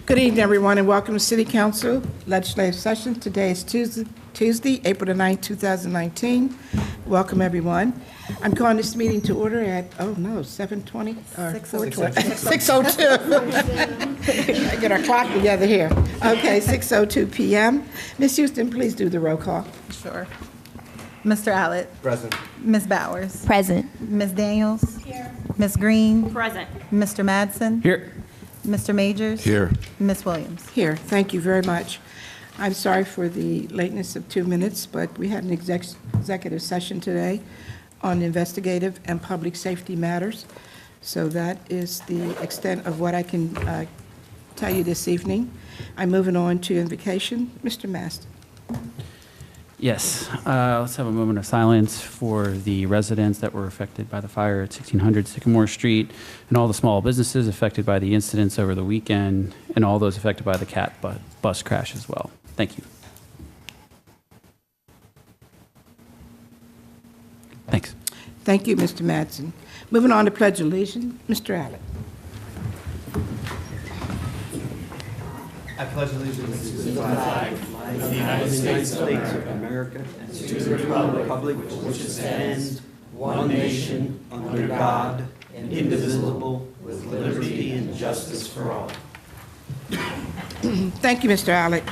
Good evening, everyone, and welcome to City Council Legislative Session. Today is Tuesday, April the 9th, 2019. Welcome, everyone. I'm calling this meeting to order at, 7:20 or 4:20? 6:02. I get our clock together here. Okay, 6:02 p.m. Ms. Houston, please do the roll call. Sure. Mr. Allett. Present. Ms. Bowers. Present. Ms. Daniels. Here. Ms. Green. Present. Mr. Madsen. Here. Mr. Majors. Here. Ms. Williams. Here, thank you very much. I'm sorry for the lateness of 2 minutes, but we had an executive session today on investigative and public safety matters. So that is the extent of what I can tell you this evening. I'm moving on to invocation. Mr. Maston. Yes, let's have a moment of silence for the residents that were affected by the fire at 1600 Sycamore Street and all the small businesses affected by the incidents over the weekend and all those affected by the cat bus crash as well. Thank you. Thanks. Thank you, Mr. Madsen. Moving on to Pledge of Allegiance, Mr. Allett. I pledge allegiance to the flag of the United States of America and to the republic which stands one nation under God, indivisible, with liberty and justice for all. Thank you, Mr. Allett.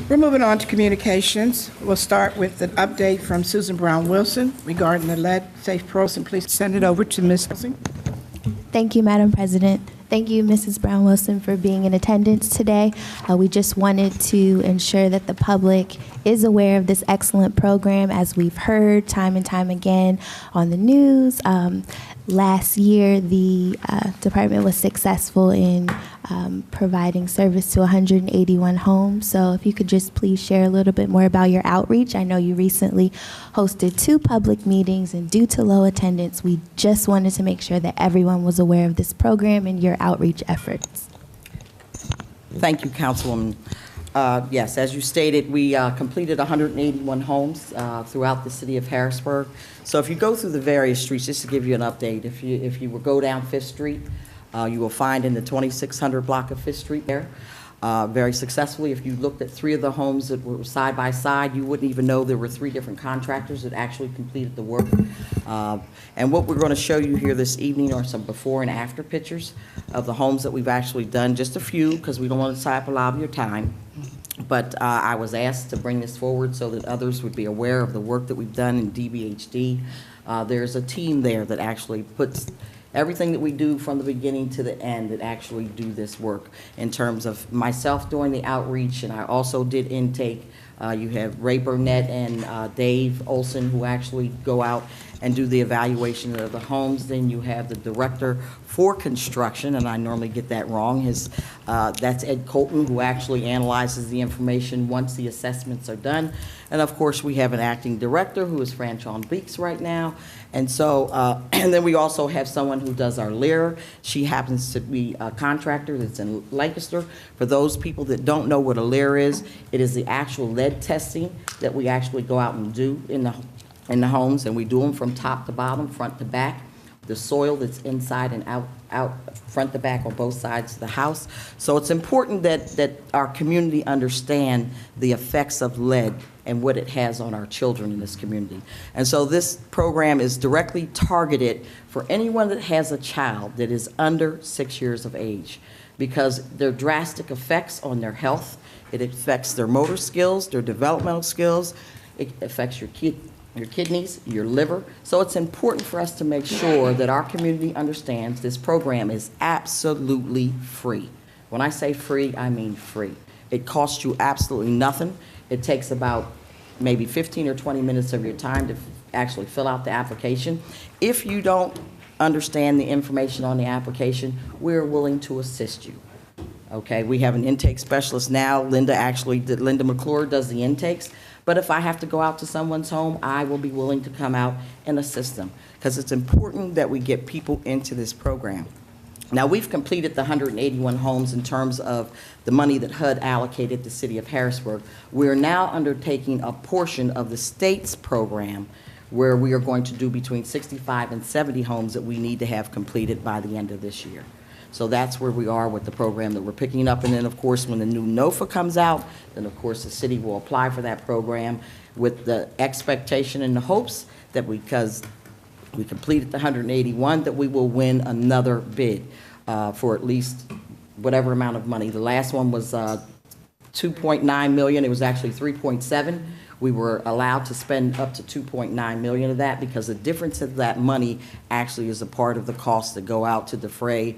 We're moving on to communications. We'll start with an update from Susan Brown Wilson regarding the lead safe program. Please send it over to Ms. Wilson. Thank you, Madam President. Thank you, Mrs. Brown Wilson, for being in attendance today. We just wanted to ensure that the public is aware of this excellent program, as we've heard time and time again on the news. Last year, the department was successful in providing service to 181 homes. So if you could just please share a little bit more about your outreach. I know you recently hosted 2 public meetings, and due to low attendance, we just wanted to make sure that everyone was aware of this program and your outreach efforts. Thank you, Councilwoman. Yes, as you stated, we completed 181 homes throughout the city of Harrisburg. So if you go through the various streets, just to give you an update, if you will go down 5th Street, you will find in the 2600 block of 5th Street there, very successfully. If you looked at 3 of the homes that were side by side, you wouldn't even know there were 3 different contractors that actually completed the work. And what we're going to show you here this evening are some before and after pictures of the homes that we've actually done, just a few, because we don't want to tie up a lot of your time. But I was asked to bring this forward so that others would be aware of the work that we've done in DBHD. There's a team there that actually puts everything that we do from the beginning to the end that actually do this work, in terms of myself doing the outreach, and I also did intake. You have Ray Burnett and Dave Olson, who actually go out and do the evaluation of the homes. Then you have the director for construction, and I normally get that wrong. That's Ed Colton, who actually analyzes the information once the assessments are done. And of course, we have an acting director, who is Franchon Beeks right now. And so, and then we also have someone who does our LIR. She happens to be a contractor that's in Lancaster. For those people that don't know what a LIR is, it is the actual lead testing that we actually go out and do in the homes, and we do them from top to bottom, front to back. The soil that's inside and out, front to back on both sides of the house. So it's important that our community understand the effects of lead and what it has on our children in this community. And so this program is directly targeted for anyone that has a child that is under 6 years of age, because there are drastic effects on their health. It affects their motor skills, their developmental skills. It affects your kidneys, your liver. So it's important for us to make sure that our community understands this program is absolutely free. When I say free, I mean free. It costs you absolutely nothing. It takes about maybe 15 or 20 minutes of your time to actually fill out the application. If you don't understand the information on the application, we're willing to assist you. Okay, we have an intake specialist now. Linda McClure does the intakes. But if I have to go out to someone's home, I will be willing to come out and assist them, because it's important that we get people into this program. Now, we've completed the 181 homes in terms of the money that HUD allocated the city of Harrisburg. We're now undertaking a portion of the state's program where we are going to do between 65 and 70 homes that we need to have completed by the end of this year. So that's where we are with the program that we're picking up. And then, of course, when the new NOFA comes out, then, of course, the city will apply for that program with the expectation and the hopes that because we completed the 181, that we will win another bid for at least whatever amount of money. The last one was 2.9 million. It was actually 3.7. We were allowed to spend up to 2.9 million of that because the difference of that money actually is a part of the costs that go out to defray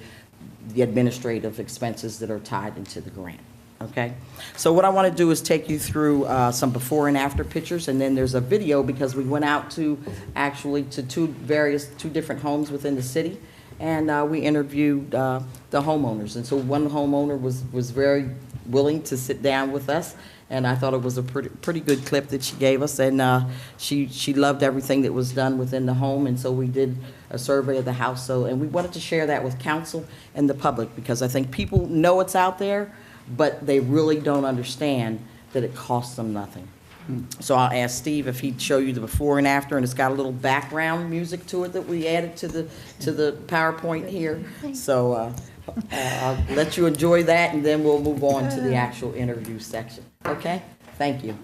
the administrative expenses that are tied into the grant. Okay? So what I want to do is take you through some before and after pictures, and then there's a video because we went out to actually to two different homes within the city, and we interviewed the homeowners. And so one homeowner was very willing to sit down with us, and I thought it was a pretty good clip that she gave us, and she loved everything that was done within the home, and so we did a survey of the house. And we wanted to share that with council and the public because I think people know it's out there, but they really don't understand that it costs them nothing. So I'll ask Steve if he'd show you the before and after, and it's got a little background music to it that we added to the PowerPoint here. So I'll let you enjoy that, and then we'll move on to the actual interview section. Okay? Thank you.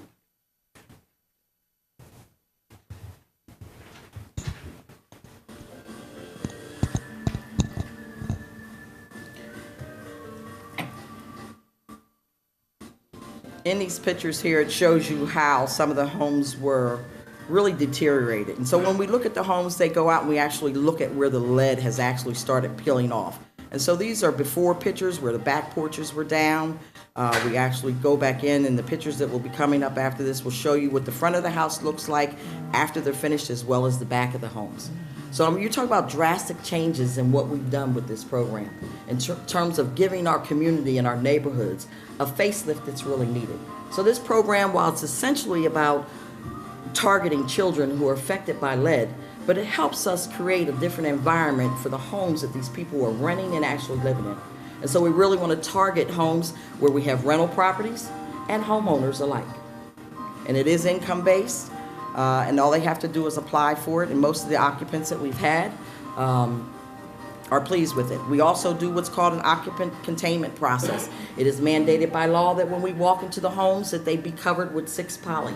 In these pictures here, it shows you how some of the homes were really deteriorated. And so when we look at the homes, they go out and we actually look at where the lead has actually started peeling off. And so these are before pictures where the back porches were down. We actually go back in, and the pictures that will be coming up after this will show you what the front of the house looks like after they're finished, as well as the back of the homes. So you're talking about drastic changes in what we've done with this program in terms of giving our community and our neighborhoods a facelift that's really needed. So this program, while it's essentially about targeting children who are affected by lead, but it helps us create a different environment for the homes that these people are renting and actually living in. And so we really want to target homes where we have rental properties and homeowners alike. And it is income-based, and all they have to do is apply for it, and most of the occupants that we've had are pleased with it. We also do what's called an occupant containment process. It is mandated by law that when we walk into the homes that they be covered with 6-poly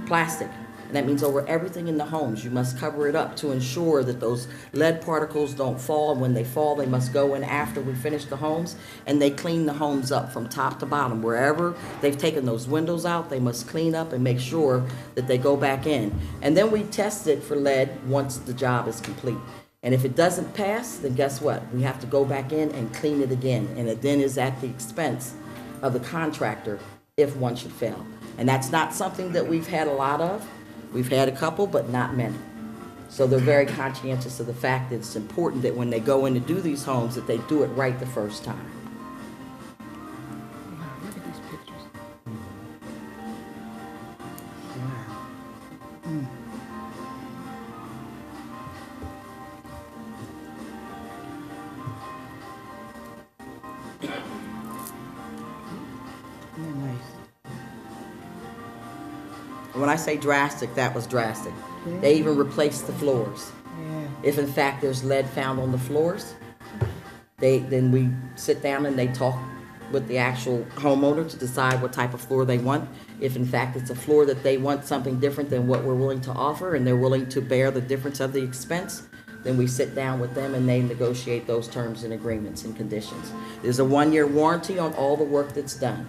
plastic. And that means over everything in the homes, you must cover it up to ensure that those lead particles don't fall. And when they fall, they must go in after we finish the homes, and they clean the homes up from top to bottom. Wherever they've taken those windows out, they must clean up and make sure that they go back in. And then we test it for lead once the job is complete. And if it doesn't pass, then guess what? We have to go back in and clean it again. And it then is at the expense of the contractor if one should fail. And that's not something that we've had a lot of. We've had a couple, but not many. So they're very conscientious of the fact that it's important that when they go in to do these homes, that they do it right the first time. Wow, look at these pictures. Wow. Nice. When I say drastic, that was drastic. They even replaced the floors. Yeah. If in fact there's lead found on the floors, then we sit down and they talk with the actual homeowner to decide what type of floor they want. If in fact it's a floor that they want something different than what we're willing to offer, and they're willing to bear the difference of the expense, then we sit down with them and they negotiate those terms and agreements and conditions. There's a 1-year warranty on all the work that's done.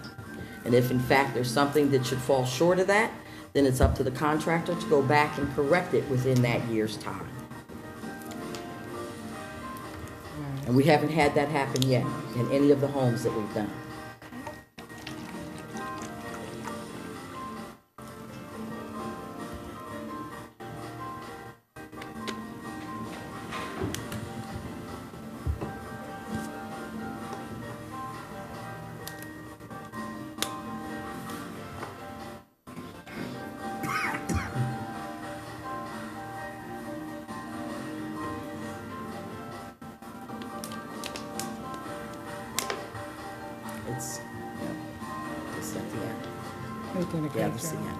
And if in fact there's something that should fall short of that, then it's up to the contractor to go back and correct it within that year's time. And we haven't had that happen yet in any of the homes that we've done. It's, it's at the end. They've done a Yeah, great it's the job. end.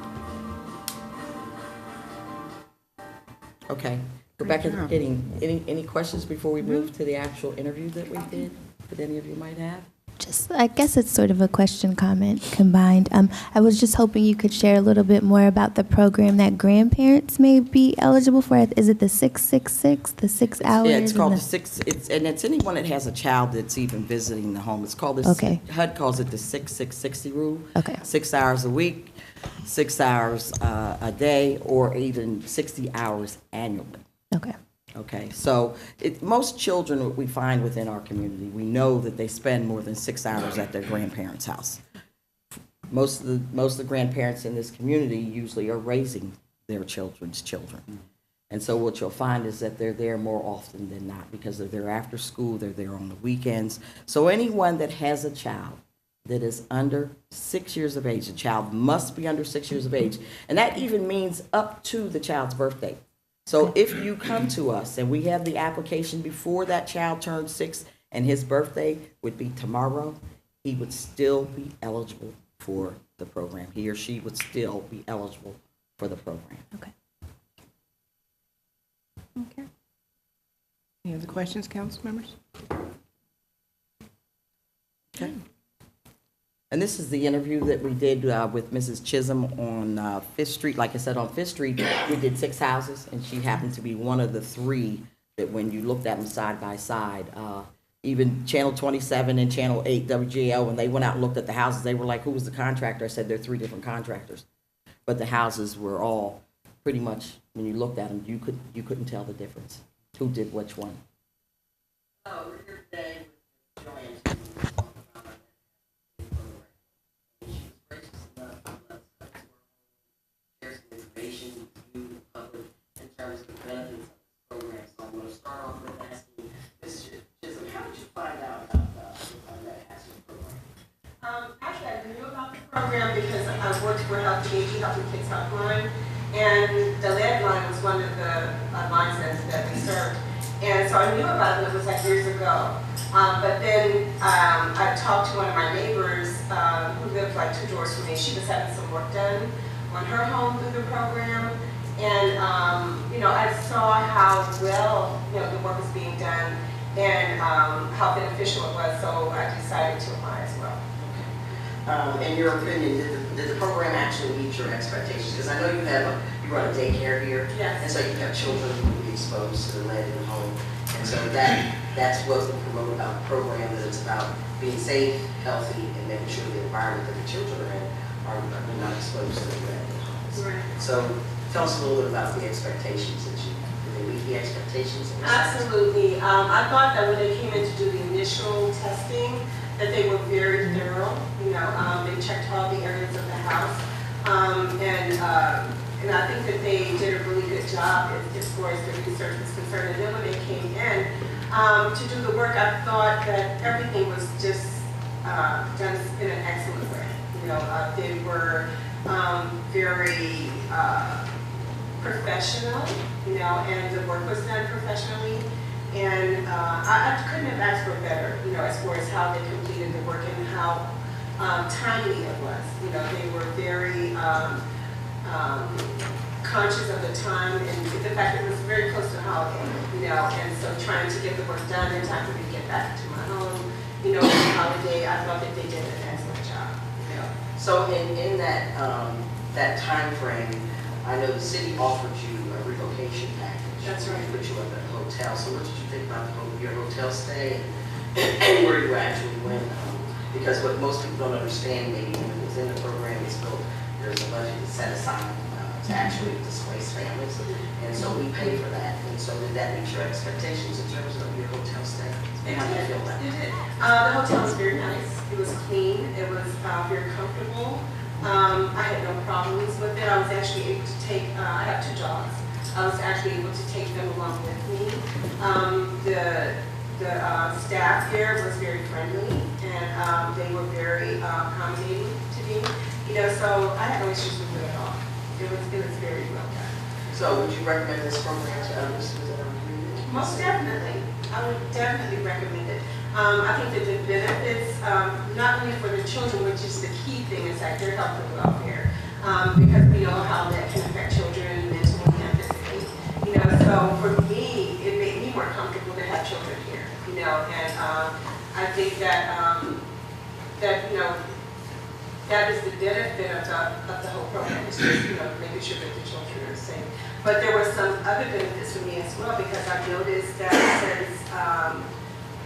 Okay, go back to the job. beginning. Any questions before we move to the actual interview that we did? that any of you might have? Just, I guess it's sort of a question comment combined. I was just hoping you could share a little bit more about the program that grandparents may be eligible for. Is it the 666, the 6 hours? Yeah, it's called and the six, and it's anyone that has a child that's even visiting the home. It's called the, Okay. HUD calls it the 6-6-60 rule. Okay. 6 hours a week, 6 hours a day, or even 60 hours annually. Okay. Okay, so most children that we find within our community, we know that they spend more than 6 hours at their grandparents' house. Most of the grandparents in this community usually are raising their children's children. And so what you'll find is that they're there more often than not because they're there after school, they're there on the weekends. So anyone that has a child that is under 6 years of age, a child must be under 6 years of age, and that even means up to the child's birthday. So if you come to us and we have the application before that child turns 6 and his birthday would be tomorrow, he would still be eligible for the program. He or she would still be eligible for the program. Okay. Okay. Any other questions, council members? Okay. And this is the interview that we did with Mrs. Chisholm on 5th Street. Like I said, on 5th Street, we did 6 houses, and she happened to be one of the 3 that when you looked at them side by side, even Channel 27 and Channel 8 WGL, when they went out and looked at the houses, they were like, who was the contractor? I said, they're 3 different contractors. But the houses were all pretty much, when you looked at them, you couldn't tell the difference, who did which one. We're here today with Joanne. Actually, I knew about the program because I worked for Healthy Aging, Healthy Kids Helpline, and the landline was one of the lines that we served. And so I knew about it, it was like years ago. But then I talked to one of my neighbors who lived like 2 doors from me. She was having some work done on her home through the program. And, I saw how well, the work was being done and how beneficial it was. So I decided to apply as well. In your opinion, did the program actually meet your expectations? Because I know you run a daycare here, Yes. and so you have children who will be exposed to the lead in the home, and so that's what we promote about the program. That it's about being safe, healthy, and making sure the environment that the children are in are not exposed to the lead in the homes. Right. So tell us a little bit about the expectations that did they meet the expectations? Absolutely. I thought that when they came in to do the initial testing, that they were very thorough. They checked all the areas of the house, and I think that they did a really good job as far as the research was concerned. And then when they came in to do the work, I thought that everything was just done in an excellent way. They were very professional, and the work was done professionally. And I couldn't have asked for better, as far as how they completed the work and how timely it was. They were very conscious of the time and the fact that it was very close to the holiday, and so trying to get the work done in time for me to get back to my home, on the holiday, I thought that they did an excellent job. So in that time frame, I know the city offered you a relocation package. That's right. Put you up at a hotel. So what did you think about your hotel stay and where you actually went? Because what most people don't understand, maybe when it was in the program, it's built, there's a budget set aside to actually displace families. And so we pay for that. And so did that meet your expectations in terms of your hotel stay? And how do you feel about It it? did. The hotel was very nice. It was clean. It was very comfortable. I had no problems with it. I was actually able to take, I have 2 dogs. I was actually able to take them along with me. The staff here was very friendly, and they were very accommodating to me. So I had no issues with it at all. It was very well done. So would you recommend this program to others who are community? Most definitely. I would definitely recommend it. I think that the benefits, not only for the children, which is the key thing, is that their health and welfare, because we know how that can affect children mentally and physically. So for me, it made me more comfortable to have children here. And I think that, that, you know, that is the benefit of the whole program, is just, you know, making sure that the children are safe. But there were some other benefits for me as well, because I noticed that since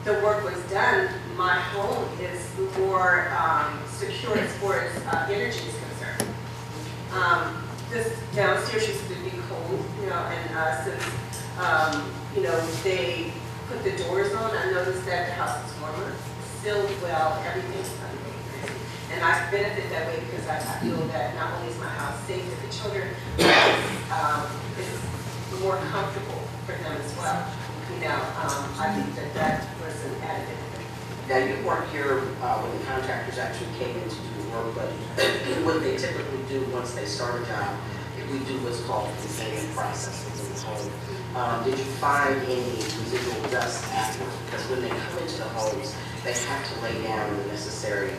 the work was done, my home is more secure as far as energy is concerned. This downstairs used to be cold, you know, and since, you know, they put the doors on, I noticed that the house is warmer, sealed well, everything's amazing. And I benefit that way because I feel that not only is my house safe for the children, but it's more comfortable for them as well. You know, I think that that was an added benefit. Now, you weren't here when the contractors actually came in to do the work, but what they typically do once they start a job, we do what's called the conveyance process in the home. Did you find any residual dust afterwards? Because when they come into the homes, they have to lay down the necessary,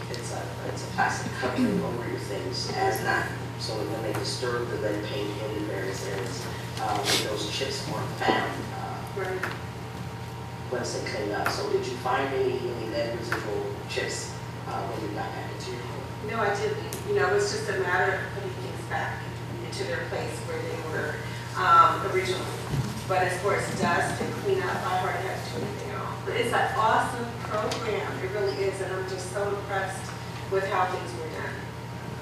it's a plastic covering over your things as not, so when they disturb the lead paint in various areas, those chips weren't found once they clean up. So did you find any lead residual chips when you got back into your home? No, I didn't. You know, it was just a matter of putting things back into their place where they were originally. But as far as dust and cleanup, I hardly had to do anything at all. But it's an awesome program. It really is, and I'm just so impressed with how things were done.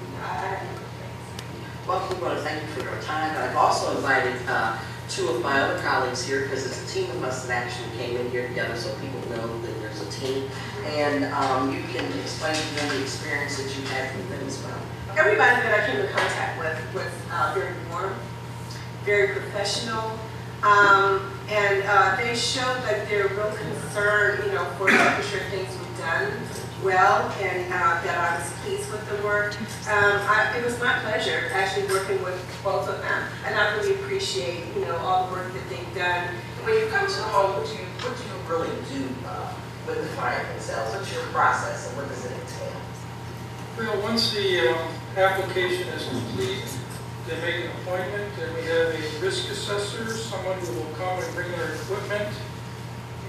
You know, I have no complaints. Well, we want to thank you for your time. But I've also invited two of my other colleagues here, because it's a team of us that actually came in here together, so people know that there's a team. And you can explain to them the experience that you had with them as well. Everybody that I came in contact with was very warm, very professional, and they showed that they're real concerned, you know, for making sure things were done well, and that I was pleased with the work. It was my pleasure actually working with both of them, and I really appreciate, you know, all the work that they've done. When you come to the home, what do you really do with the client themselves? What's your process, and what does it entail? Well, once the application is complete, they make an appointment, and we have a risk assessor, someone who will come and bring their equipment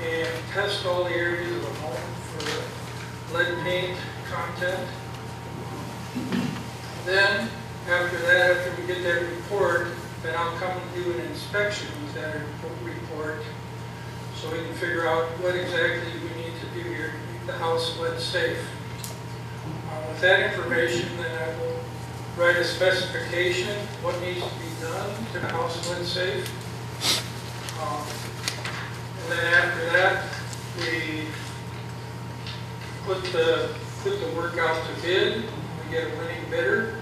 and test all the areas of the home for lead paint content. Then, after that, after we get that report, then I'll come and do an inspection with that report, so we can figure out what exactly we need to do here to keep the house lead safe. With that information, then I will write a specification, what needs to be done to the house lead safe. And then after that, we put the work out to bid, we get a winning bidder,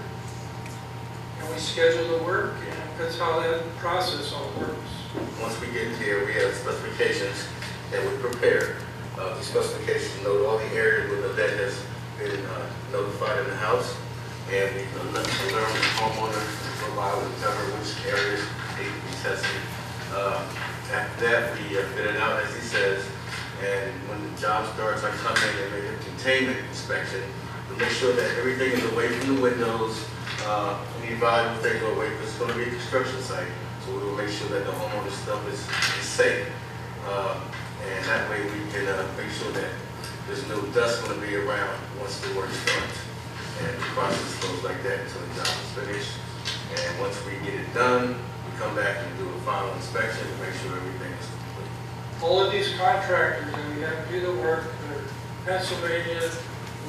and we schedule the work, and that's how that process all works. Once we get here, we have specifications that we prepare. The specifications note all the areas where the lead has been notified in the house, and we learn the homeowner provide with cover which areas need to be tested. After that, we bid it out, as he says, and when the job starts, I come in and make a containment inspection to make sure that everything is away from the windows, any valuable things are away, because it's going to be a construction site. So we will make sure that the homeowner's stuff is safe. And that way we can make sure that there's no dust going to be around once the work starts. And the process goes like that until the job is finished. And once we get it done, we come back and do a final inspection to make sure everything is complete. All of these contractors that we have to do the work, they're Pennsylvania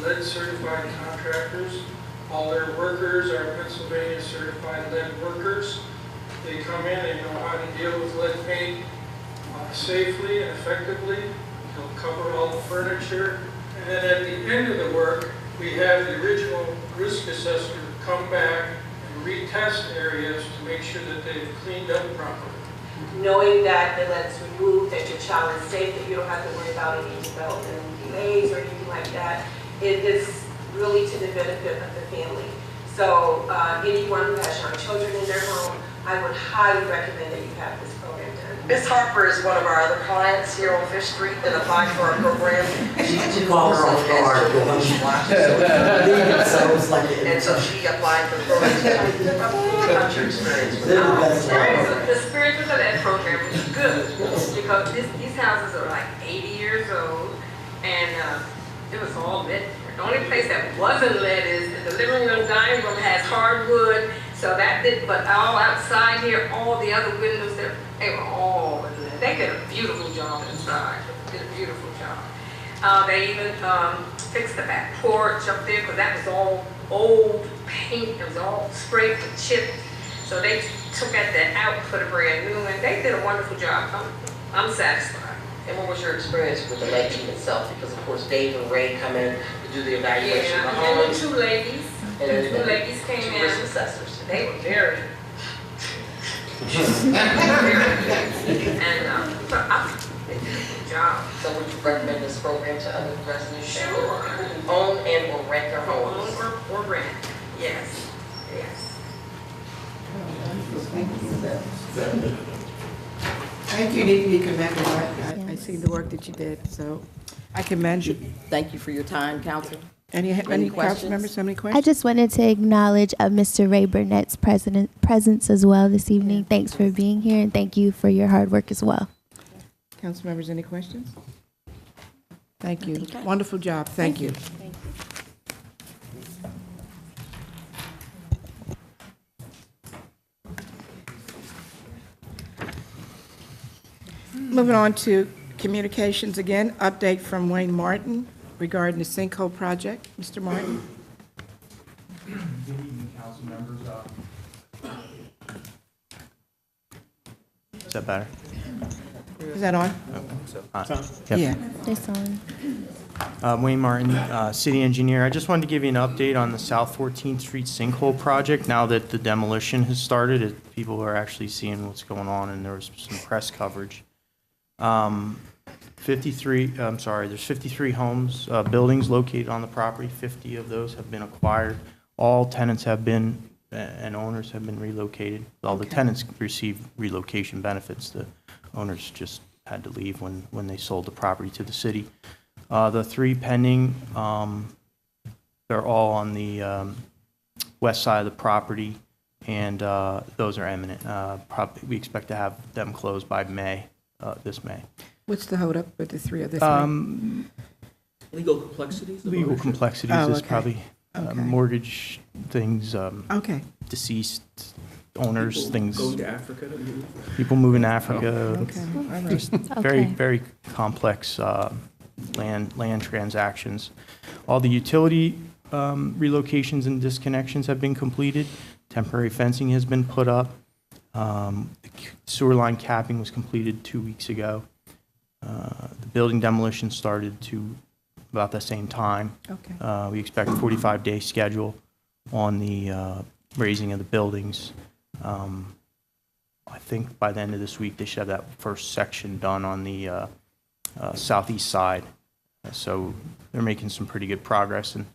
lead certified contractors. All their workers are Pennsylvania certified lead workers. They come in, they know how to deal with lead paint safely and effectively. They'll cover all the furniture. And then at the end of the work, we have the original risk assessor come back and retest areas to make sure that they've cleaned up properly. Knowing that the lead is removed, that your child is safe, that you don't have to worry about any development delays or anything like that, it is really to the benefit of the family. So anyone who has young children in their home, I would highly recommend that you have this program done. Ms. Harper is one of our other clients here on Fish Street that applied for our program. She call her off guard. And so she applied for the program. What's your experience with it? The experience with the lead program was good, because these houses are like 80 years years old, and it was all lit. The only place that wasn't lit is the living room, dining room has hardwood, so that did, but all outside here, all the other windows, they were all lit. They did a beautiful job inside, did a beautiful job. They even fixed the back porch up there, because that was all old paint, it was all scraped and chipped. So they took at that out, put a brand new, and they did a wonderful job. I'm satisfied. And what was your experience with the lead team itself? Because of course Dave and Ray come in to do the evaluation of the Yeah, and the homes. two ladies, came Two in. risk assessors. They were very. And so they did a good job. So would you recommend this program to other residents? Sure. Own and or rent their homes? Own or rent. Yes. Yes. I think you need to be commended. I see the work that you did, so I commend you. Thank you for your time, Council. Any questions? council members have any I questions? just wanted to acknowledge Mr. Ray Burnett's presence as well this evening. Thanks for being here, and thank you for your hard work as well. Council members, any questions? Thank you. Wonderful job. Thank you. Moving on to communications again, update from Wayne Martin regarding the sinkhole project. Mr. Martin? Good evening, council members. Is that better? Is that on? Yep. Yeah. This on. Wayne Martin, city engineer. I just wanted to give you an update on the South 14th Street sinkhole project. Now that the demolition has started, people are actually seeing what's going on, and there was some press coverage. There's 53 homes, buildings located on the property. 50 of those have been acquired. All tenants have been, and owners have been relocated. All the tenants receive relocation benefits. The owners just had to leave when they sold the property to the city. The 3 pending, they're all on the west side of the property, and those are imminent. We expect to have them closed by May. This May. What's the holdup with the three other three? Legal complexities? of Legal ownership? complexities Oh, is okay. probably Okay. mortgage things, Okay. deceased owners, People things, Going to Africa to move? people moving to Africa. Okay. All right. Just very, very complex land transactions. All the utility relocations and disconnections have been completed. Temporary fencing has been put up. The sewer line capping was completed 2 weeks ago. The building demolition started about the same time. Okay. We expect a 45-day schedule on the raising of the buildings. I think by the end of this week, they should have that first section done on the southeast side. So they're making some pretty good progress, and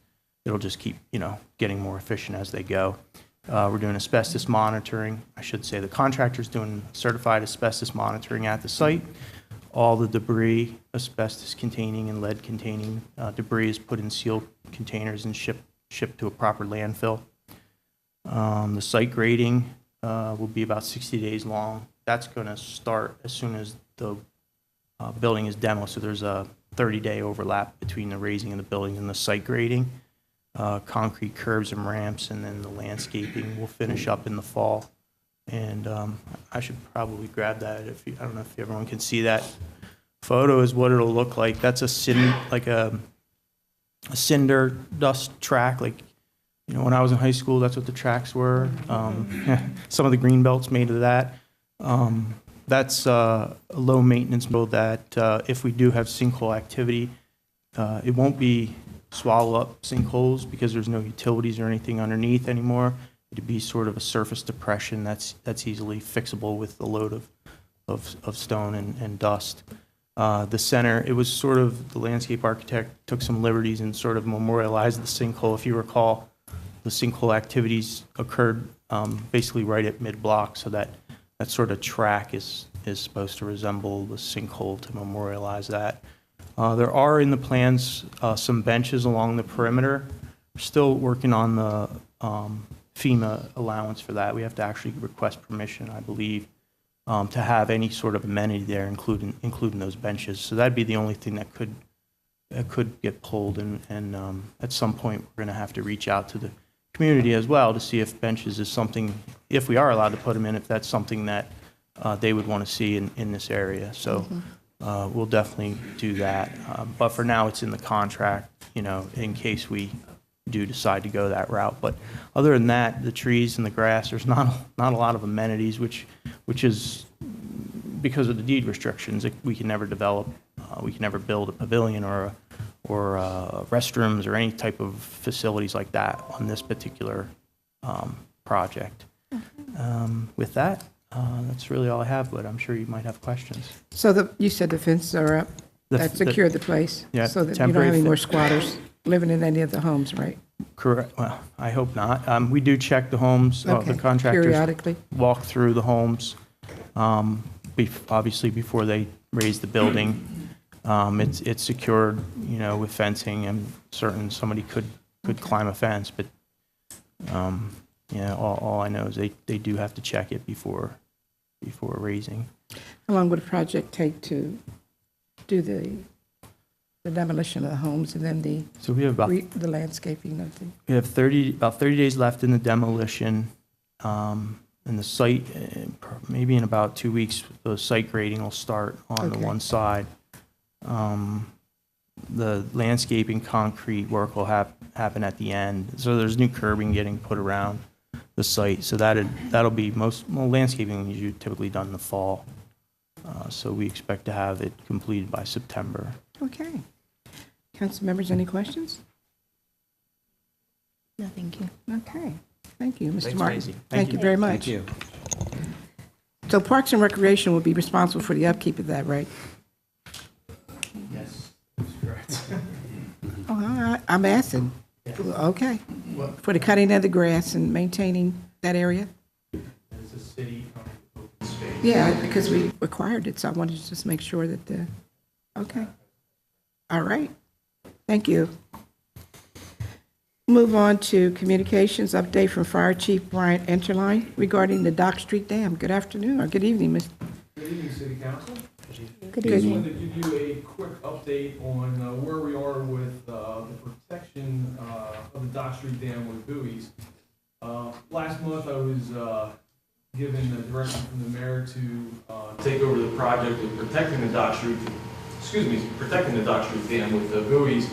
it'll just keep, getting more efficient as they go. We're doing asbestos monitoring. I should say the contractor's doing certified asbestos monitoring at the site. All the debris, asbestos containing and lead containing debris is put in sealed containers and shipped to a proper landfill. The site grading will be about 60 days long. That's going to start as soon as the building is demoed. So there's a 30-day overlap between the raising of the building and the site grading. Concrete curbs and ramps, and then the landscaping will finish up in the fall. And I should probably grab that. I don't know if everyone can see that photo. Is what it'll look like. That's a cinder dust track. Like, when I was in high school, that's what the tracks were. Some of the green belts made of that. That's a low maintenance mode that if we do have sinkhole activity, it won't be swallow up sinkholes because there's no utilities or anything underneath anymore. It'd be sort of a surface depression that's easily fixable with the load of stone and dust. The center, it was sort of, the landscape architect took some liberties and sort of memorialized the sinkhole. If you recall, the sinkhole activities occurred basically right at mid-block, so that sort of track is supposed to resemble the sinkhole to memorialize that. There are in the plans some benches along the perimeter. We're still working on the FEMA allowance for that. We have to actually request permission, I believe. to have any sort of amenity there, including those benches. So that'd be the only thing that could get pulled, and at some point, we're going to have to reach out to the community as well to see if benches is something, if we are allowed to put them in, if that's something that they would want to see in this area. So we'll definitely do that. But for now, it's in the contract, in case we do decide to go that route. But other than that, the trees and the grass, there's not a lot of amenities, which is because of the deed restrictions. We can never develop, we can never build a pavilion or restrooms or any type of facilities like that on this particular project. With that, that's really all I have, but I'm sure you might have questions. So you said the fences are up, that secured the place? Yeah, So that you don't temporary have any more fence. squatters living in any of the homes, right? Correct. Well, I hope not. We do check the homes. Okay, The contractors periodically. walk through the homes, obviously before they raise the building. It's secured, with fencing, and somebody could climb a fence, but all I know is they do have to check it before raising. How long would a project take to do the demolition of the homes and then So we have the landscaping of the? We have about 30 days left in the demolition, and the site, maybe in about 2 weeks, the site grading will start on the Okay. one side. The landscaping concrete work will happen at the end. So there's new curbing getting put around the site. So that'll be landscaping is typically done in the fall. So we expect to have it completed by September. Okay. Council members, any questions? No, thank you. Okay. Thank you, Mr. Thanks, Martin. Maisie. Thank you very much. Thank you. So Parks and Recreation will be responsible for the upkeep of that, right? Yes, that's correct. Oh, I'm asking. Okay. For the cutting of the grass and maintaining that area? It's a city open space. Yeah, because we required it, so I wanted to just make sure that okay. All right. Thank you. Move on to communications update from Fire Chief Brian Enterline regarding the Dock Street Dam. Good afternoon, or good evening, Mr. Good evening, City Council. Good Just evening. wanted to give you a quick update on where we are with the protection of the Dock Street Dam with buoys. Last month, I was given the direction from the mayor to take over the project of protecting the Dock Street Dam with the buoys.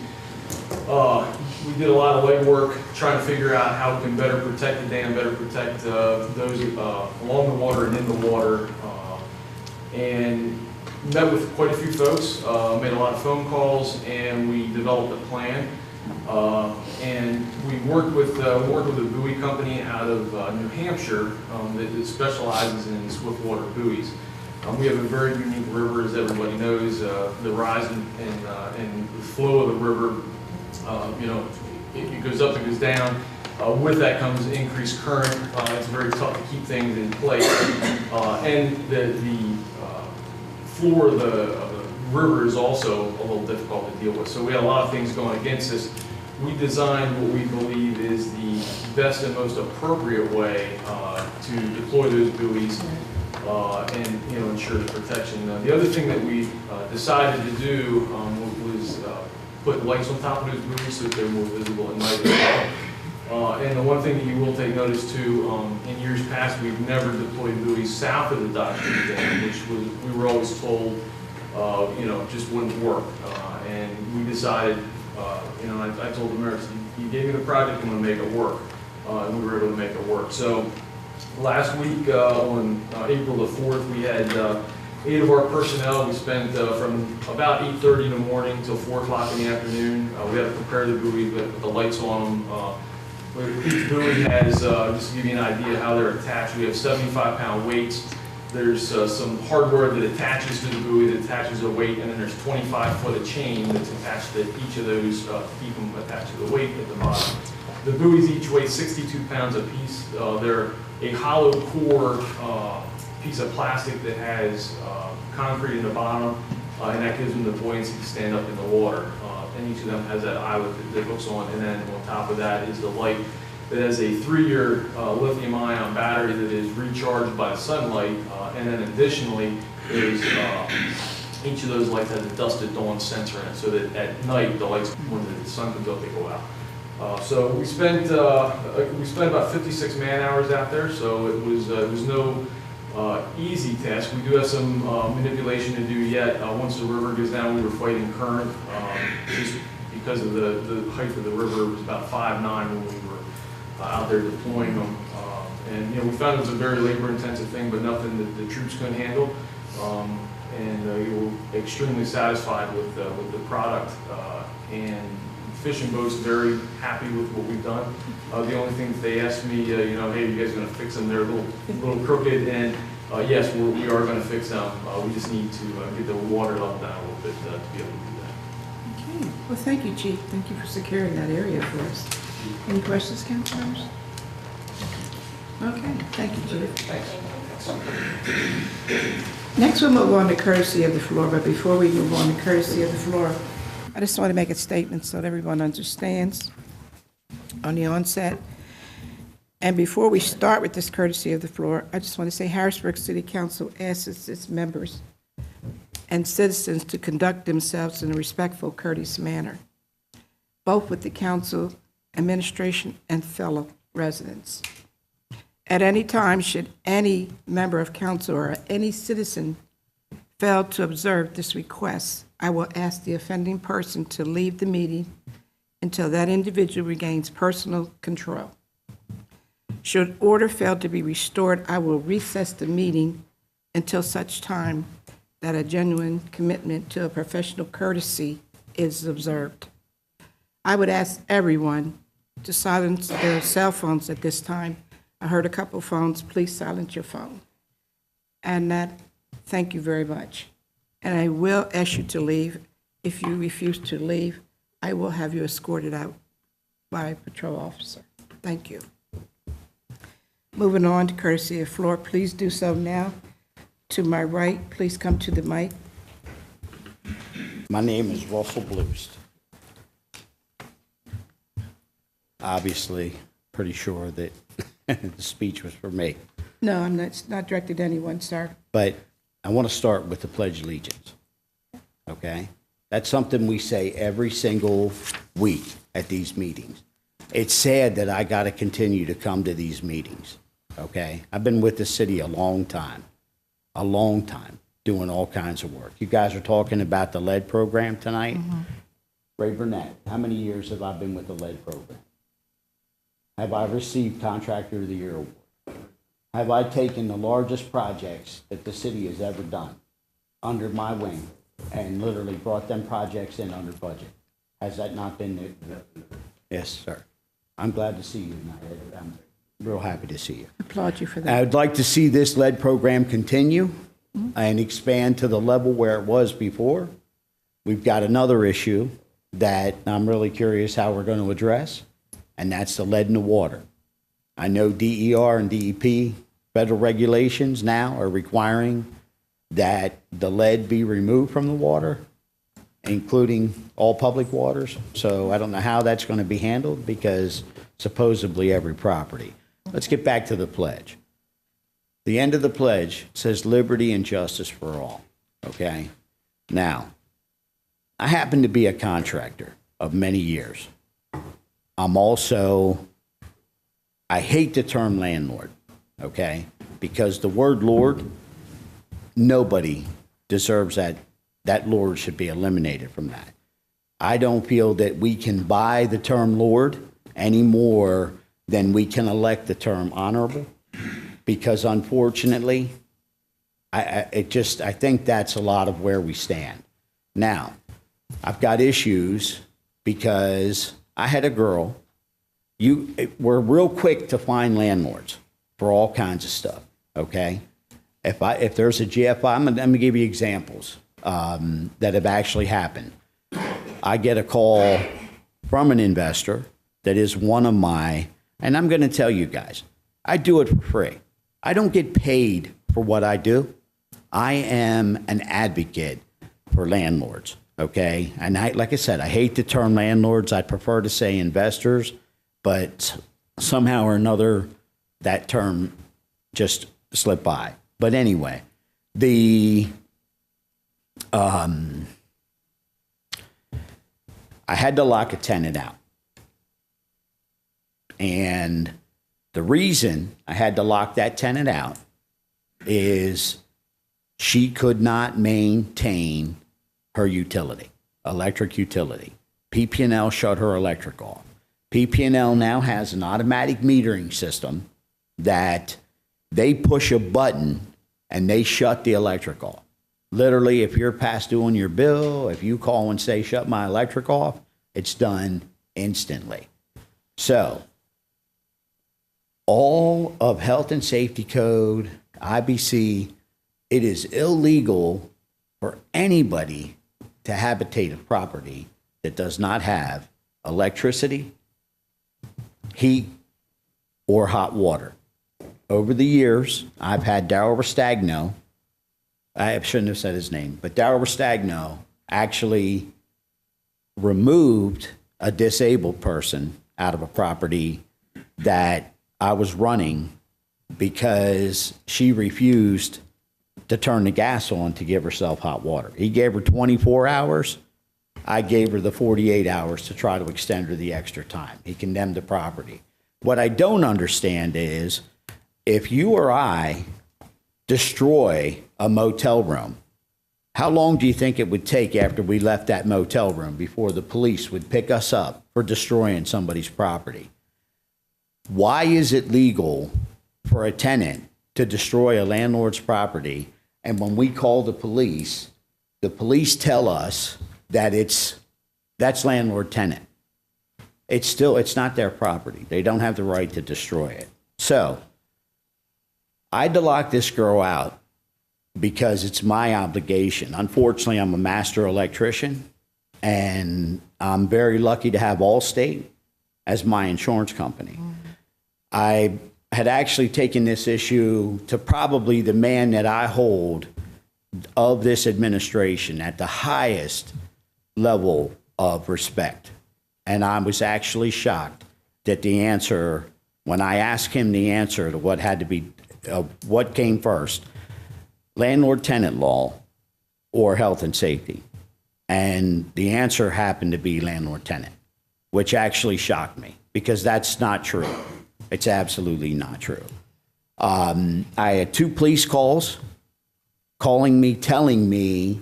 We did a lot of legwork trying to figure out how we can better protect the dam, better protect those along the water and in the water. And met with quite a few folks, made a lot of phone calls, and we developed a plan. And we worked with a buoy company out of New Hampshire that specializes in swiftwater buoys. We have a very unique river, as everybody knows. The rise and the flow of the river, it goes up, it goes down. With that comes increased current. It's very tough to keep things in place. And the floor of the river is also a little difficult to deal with. So we had a lot of things going against us. We designed what we believe is the best and most appropriate way to deploy those buoys and ensure the protection. The other thing that we decided to do was put lights on top of those buoys so that they're more visible at night as well. And the one thing that you will take notice to, in years past, we've never deployed buoys south of the Dock Street Dam, which we were always told, just wouldn't work. And we decided, I told the mayor, you gave me the project, I'm going to make it work. And we were able to make it work. So last week on April the 4th, we had 8 of our personnel. We spent from about 8:30 in the morning till 4 o'clock in the afternoon. We had to prepare the buoy, put the lights on them. Each buoy has, just to give you an idea how they're attached, we have 75-pound weights. There's some hardware that attaches to the buoy that attaches a weight, and then there's 25-foot of chain that's attached to each of those to keep them attached to the weight at the bottom. The buoys each weigh 62 pounds apiece. They're a hollow core piece of plastic that has concrete in the bottom, and that gives them the buoyancy to stand up in the water. And each of them has that eyelet that hooks on, and then on top of that is the light. that has a 3-year lithium-ion battery that is recharged by sunlight, and then additionally is each of those lights has a dusk at dawn sensor in it, so that at night the lights, when the sun comes up, they go out. So we spent about 56 man hours out there, so it was no easy task. We do have some manipulation to do yet. Once the river goes down, we were fighting current, just because of the height of the river. It was about 5'9" when we were out there deploying them. And we found it was a very labor-intensive thing, but nothing that the troops couldn't handle. We were extremely satisfied with the product, and fishing boats very happy with what we've done. The only thing that they asked me, hey, you guys going to fix them? They're a little crooked, and yes, we are going to fix them. We just need to get the water level down a little bit to be able to do that. Okay, well, thank you, Chief. Thank you for securing that area for us. Any questions, council members? Okay, thank you, Chief. Next, we'll move on to courtesy of the floor, but before we move on to courtesy of the floor, I just want to make a statement so that everyone understands on the onset. And before we start with this courtesy of the floor, I just want to say Harrisburg City Council asks its members and citizens to conduct themselves in a respectful, courteous manner, both with the council, administration, and fellow residents. At any time, should any member of council or any citizen fail to observe this request, I will ask the offending person to leave the meeting until that individual regains personal control. Should order fail to be restored, I will recess the meeting until such time that a genuine commitment to a professional courtesy is observed. I would ask everyone to silence their cell phones at this time. I heard a couple phones. Please silence your phone. And thank you very much. And I will ask you to leave. If you refuse to leave, I will have you escorted out by a patrol officer. Thank you. Moving on to courtesy of floor, please do so now. To my right, please come to the mic. My name is Russell Bloost. Obviously, pretty sure that the speech was for me. No, it's not directed to anyone, sir. But I want to start with the Pledge of Allegiance, okay? That's something we say every single week at these meetings. It's sad that I got to continue to come to these meetings, okay? I've been with the city a long time, doing all kinds of work. You guys are talking about the lead program tonight. Mm-hmm. Ray Burnett, how many years have I been with the lead program? Have I received Contractor of the Year award? Have I taken the largest projects that the city has ever done under my wing and literally brought them projects in under budget? Has that not been there? Yes, sir. I'm glad to see you tonight. I'm real happy to see you. Applaud you for that. I'd like to see this lead program continue and expand to the level where it was before. We've got another issue that I'm really curious how we're going to address, and that's the lead in the water. I know DER and DEP federal regulations now are requiring that the lead be removed from the water, including all public waters. So I don't know how that's going to be handled because supposedly every property. Let's get back to the pledge. The end of the pledge says liberty and justice for all, okay? Now, I happen to be a contractor of many years. I hate the term landlord, okay? Because the word Lord, nobody deserves that. That Lord should be eliminated from that. I don't feel that we can buy the term Lord any more than we can elect the term honorable, because unfortunately, I think that's a lot of where we stand. Now, I've got issues because I had a girl. We're real quick to find landlords for all kinds of stuff, okay? If there's a GFI, let me give you examples that have actually happened. I get a call from an investor that is one of my, and I'm going to tell you guys, I do it for free. I don't get paid for what I do. I am an advocate for landlords, okay? And like I said, I hate the term landlords. I prefer to say investors, but somehow or another, that term just slipped by. But anyway, I had to lock a tenant out. And the reason I had to lock that tenant out is she could not maintain her utility, electric utility. PP&L shut her electric off. PP&L now has an automatic metering system that they push a button and they shut the electric off. Literally, if you're past due on your bill, if you call and say, shut my electric off, it's done instantly. So, all of health and safety code, IBC, it is illegal for anybody to habitate a property that does not have electricity, heat, or hot water. Over the years, I've had Darryl Restagno, I shouldn't have said his name, but Darryl Restagno actually removed a disabled person out of a property that I was running because she refused to turn the gas on to give herself hot water. He gave her 24 hours. I gave her the 48 hours to try to extend her the extra time. He condemned the property. What I don't understand is if you or I destroy a motel room, how long do you think it would take after we left that motel room before the police would pick us up for destroying somebody's property? Why is it legal for a tenant to destroy a landlord's property, and when we call the police tell us that that's landlord-tenant? It's not their property. They don't have the right to destroy it. So I had to lock this girl out because it's my obligation. Unfortunately, I'm a master electrician, and I'm very lucky to have Allstate as my insurance company. I had actually taken this issue to probably the man that I hold of this administration at the highest level of respect. And I was actually shocked that the answer, when I asked him the answer to what had to be, what came first, landlord-tenant law or health and safety. And the answer happened to be landlord-tenant, which actually shocked me because that's not true. It's absolutely not true. I had 2 police calls calling me, telling me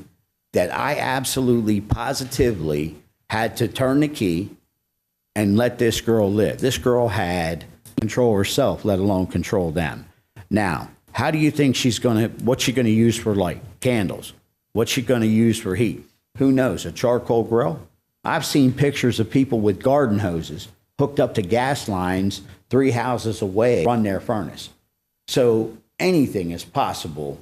that I absolutely, positively had to turn the key and let this girl live. This girl had control herself, let alone control them. Now, how do you think what's she gonna use for light? Candles. What's she gonna use for heat? Who knows, a charcoal grill? I've seen pictures of people with garden hoses hooked up to gas lines 3 houses away, run their furnace. So anything is possible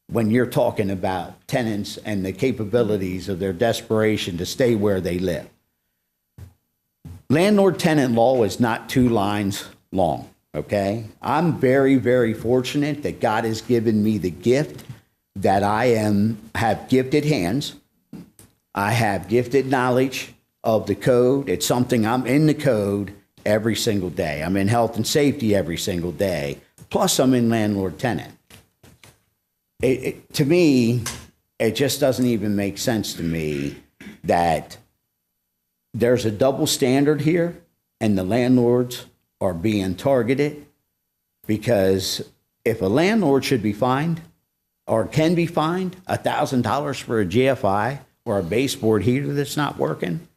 when you're talking about tenants and the capabilities of their desperation to stay where they live. Landlord-tenant law is not 2 lines long, okay? I'm very, very fortunate that God has given me the gift that I have gifted hands. I have gifted knowledge of the code. It's something I'm in the code every single day. I'm in health and safety every single day. Plus, I'm in landlord-tenant. To me, it just doesn't even make sense to me that there's a double standard here and the landlords are being targeted, because if a landlord should be fined or can be fined $1,000 for a GFI or a baseboard heater that's not working,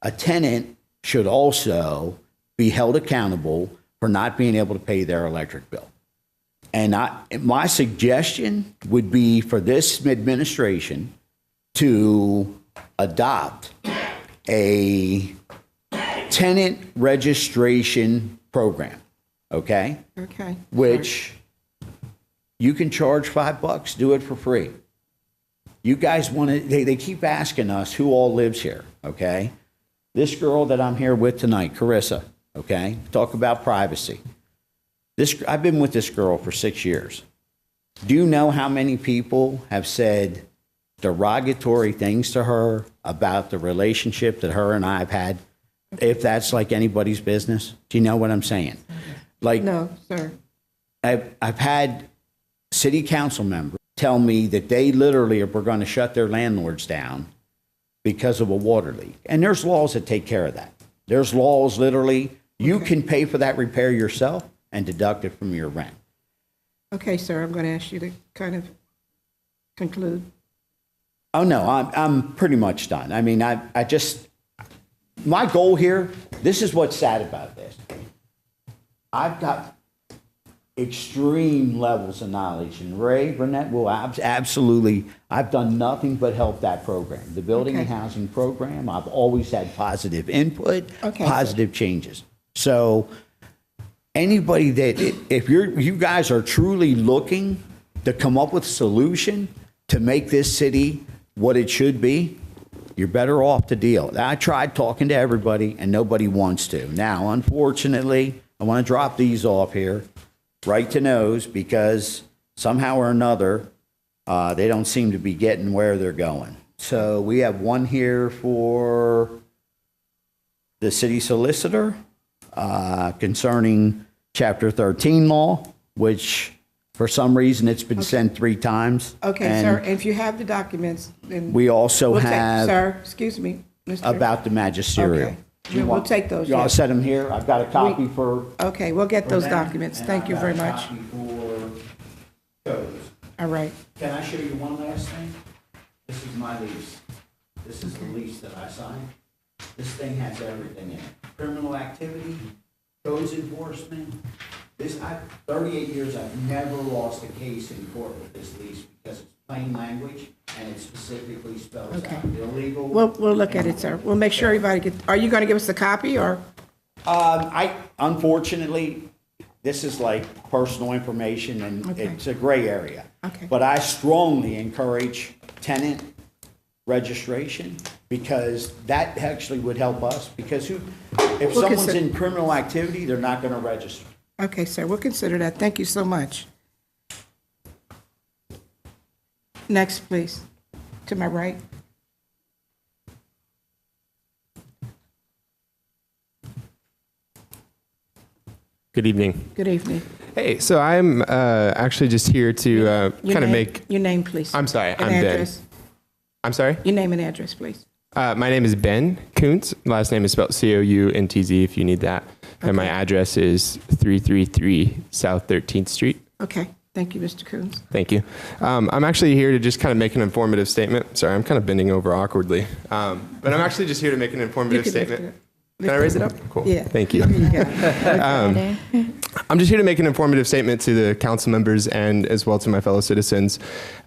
a tenant should also be held accountable for not being able to pay their electric bill. And my suggestion would be for this administration to adopt a tenant registration program, okay? Okay. Which you can charge $5, do it for free. You guys want to, they keep asking us who all lives here, okay? This girl that I'm here with tonight, Carissa, okay? Talk about privacy. I've been with this girl for 6 years. Do you know how many people have said derogatory things to her about the relationship that her and I have had if that's like anybody's business. Do you know what I'm saying? Like, No, sir. I've had city council members tell me that they literally were going to shut their landlords down because of a water leak. And there's laws that take care of that. There's laws literally, you can pay for that repair yourself and deduct it from your rent. Okay, sir, I'm going to ask you to kind of conclude. Oh, no, I'm pretty much done. I mean, I just, my goal here, this is what's sad about this. I've got extreme levels of knowledge, and Ray Burnett will absolutely, I've done nothing but help that program. The Building and Housing Program, I've always had positive input, positive changes. So anybody that, if you guys are truly looking to come up with a solution to make this city what it should be, you're better off to deal. I tried talking to everybody and nobody wants to. Now, unfortunately, I want to drop these off here, right to nose, because somehow or another, they don't seem to be getting where they're going. So we have one here for the city solicitor concerning Chapter 13 law, which for some reason it's been sent 3 times. Okay, And sir, if you have the documents, then. we also we'll take- have Sir, excuse me, Mr. about the magisterial. Okay. We'll take those, You want yes. to set them here? I've got a copy for. Okay, we'll get those for them, documents. and Thank I've you got very a much. copy for codes. All right. Can I show you one last thing? This is my lease. This is the lease that I signed. This thing has everything in it. Criminal activity, codes enforcement. 38 years, I've never lost a case in court with this lease because it's plain language and it specifically spells out illegal. We'll look at it, sir. We'll make sure everybody gets, are you going to give us a copy, or? Unfortunately, this is like personal information and it's a gray area. Okay. But I strongly encourage tenant registration because that actually would help us because if someone's in criminal activity, they're not going to register. Okay, sir, we'll consider that. Thank you so much. Next, please. To my right. Good evening. Good evening. Hey, so I'm actually just here to kind of make. Your name, please. I'm sorry, And I'm Ben. address. I'm sorry? Your name and address, please. My name is Ben Kuntz. Last name is spelled Countz if you need that. And my address is 333 South 13th Street. Okay, thank you, Mr. Coons. Thank you. I'm actually here to just kind of make an informative statement. Sorry, I'm kind of bending over awkwardly. But I'm actually just here to make an informative You can lift statement. it up. Can I raise it up? Cool. Yeah. Thank you. There you go. I'm just here to make an informative statement to the council members and as well to my fellow citizens.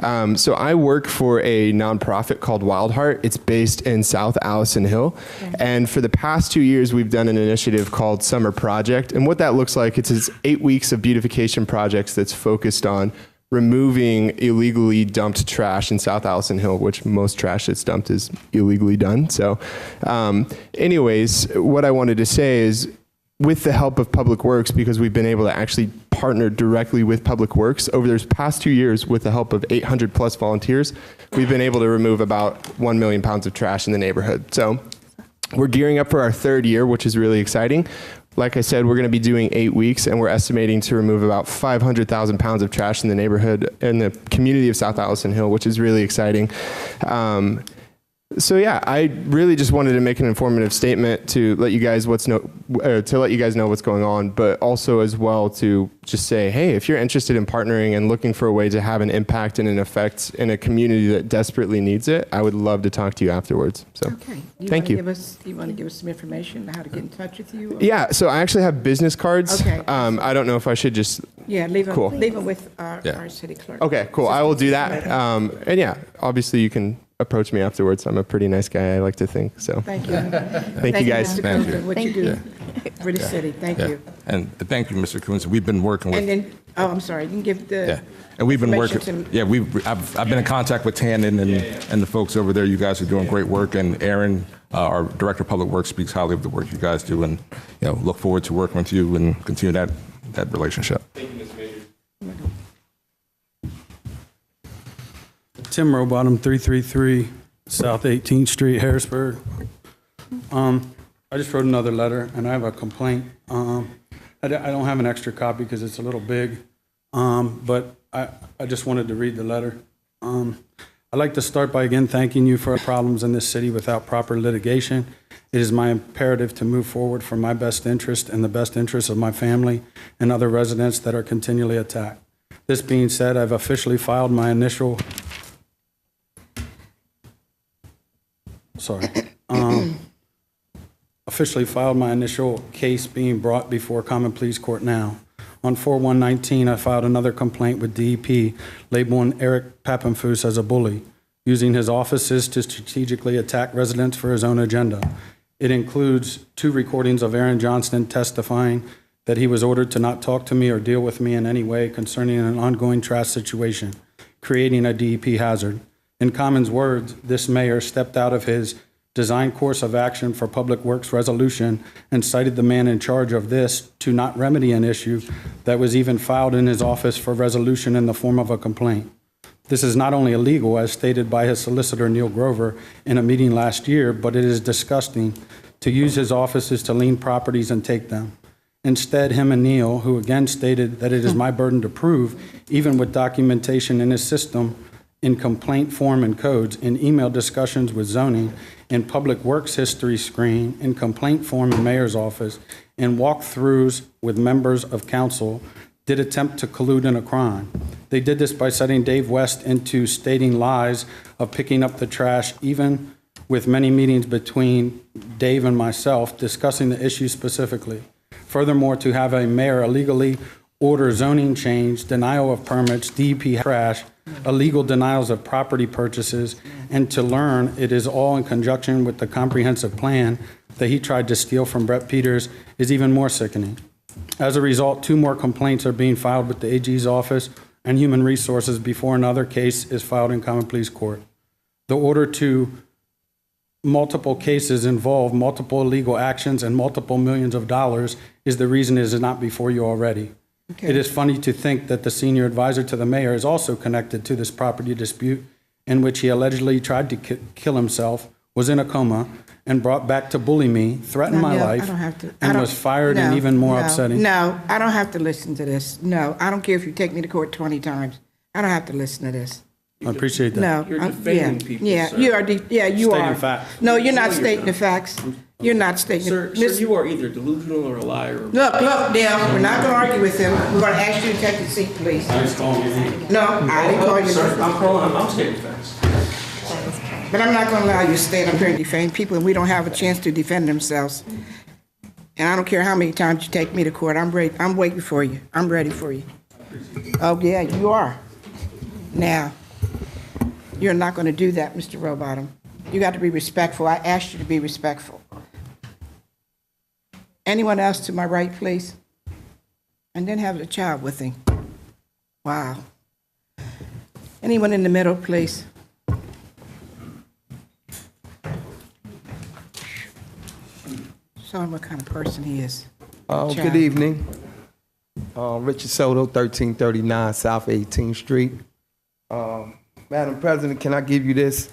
So I work for a nonprofit called Wild Heart. It's based in South Allison Hill. And for the past 2 years, we've done an initiative called Summer Project. And what that looks like, it's 8 weeks of beautification projects that's focused on removing illegally dumped trash in South Allison Hill, which most trash that's dumped is illegally done. So anyways, what I wanted to say is with the help of Public Works, because we've been able to actually partner directly with Public Works over those past 2 years with the help of 800 plus volunteers, we've been able to remove about 1 million pounds of trash in the neighborhood. So we're gearing up for our 3rd year, which is really exciting. Like I said, we're going to be doing 8 weeks, and we're estimating to remove about 500,000 pounds of trash in the neighborhood in the community of South Allison Hill, which is really exciting. So yeah, I really just wanted to make an informative statement to let you guys know what's going on, but also as well to just say, hey, if you're interested in partnering and looking for a way to have an impact and an effect in a community that desperately needs it, I would love to talk to you afterwards. So, thank you. You want to give us some information on how to get in touch with you? Yeah, so I actually have business cards. Okay. I don't know if I should just. Yeah, leave them, Cool. leave them with our city clerk. Okay, cool. I will do that. And yeah, obviously you can approach me afterwards. I'm a pretty nice guy, I like to think. So Thank you. Thank you guys. Mr. Coons, for what you do for the city. Thank you. And thank you, Mr. Coons. We've been working with. And then, oh, I'm sorry, you can give the. And we've been information working. to- Yeah, I've been in contact with Tannen and the folks over there. You guys are doing great work, and Aaron, our Director of Public Works, speaks highly of the work you guys do, and look forward to working with you and continue that relationship. Thank you, Mr. Major. Tim Rowbottom, 333 South 18th Street, Harrisburg. I just wrote another letter, and I have a complaint. I don't have an extra copy because it's a little big, but I just wanted to read the letter. I'd like to start by again thanking you for problems in this city without proper litigation. It is my imperative to move forward for my best interest and the best interest of my family and other residents that are continually attacked. This being said, I've officially filed my initial case being brought before Common Pleas Court now. On 4/1/19, I filed another complaint with DEP labeling Eric Papenfus as a bully, using his offices to strategically attack residents for his own agenda. It includes 2 recordings of Aaron Johnston testifying that he was ordered to not talk to me or deal with me in any way concerning an ongoing trash situation, creating a DEP hazard. In Common's words, this mayor stepped out of his design course of action for Public Works resolution and cited the man in charge of this to not remedy an issue that was even filed in his office for resolution in the form of a complaint. This is not only illegal, as stated by his solicitor, Neil Grover, in a meeting last year, but it is disgusting to use his offices to lien properties and take them. Instead, him and Neil, who again stated that it is my burden to prove, even with documentation in his system, in complaint form and codes, in email discussions with zoning, in Public Works history screen, in complaint form in mayor's office, in walkthroughs with members of council, did attempt to collude in a crime. They did this by setting Dave West into stating lies of picking up the trash, even with many meetings between Dave and myself discussing the issue specifically. Furthermore, to have a mayor illegally order zoning change, denial of permits, DEP trash, illegal denials of property purchases, and to learn it is all in conjunction with the comprehensive plan that he tried to steal from Brett Peters is even more sickening. As a result, 2 more complaints are being filed with the AG's office and Human Resources before another case is filed in Common Pleas Court. The order to multiple cases involve multiple illegal actions and multiple millions of dollars is the reason it is not before you already. Okay. It is funny to think that the senior advisor to the mayor is also connected to this property dispute in which he allegedly tried to kill himself, was in a coma, and brought back to bully me, threaten my life, and was fired and even more upsetting. No, I don't have to listen to this. No, I don't care if you take me to court 20 times. I don't have to listen to this. I appreciate that. No, You're defending people, yeah, sir. you are. You are. Stating facts. No, you're not stating the facts. You're not stating. Sir, you are either delusional or a liar. Look, Dale, we're not going to argue with him. We're going to ask you to take your seat, please. I just called your name. No, I didn't call you. Sir, I'm stating facts. But I'm not going to allow you to stand up here and defame people, and we don't have a chance to defend themselves. And I don't care how many times you take me to court. I'm ready. I'm waiting for you. I'm ready for you. Oh, yeah, you are. Now, you're not going to do that, Mr. Rowbottom. You got to be respectful. I asked you to be respectful. Anyone else to my right, please? And then have a child with him. Wow. Anyone in the middle, please? Show him what kind of person he is. Good evening. Richard Soto, 1339 South 18th Street. Madam President, can I give you this,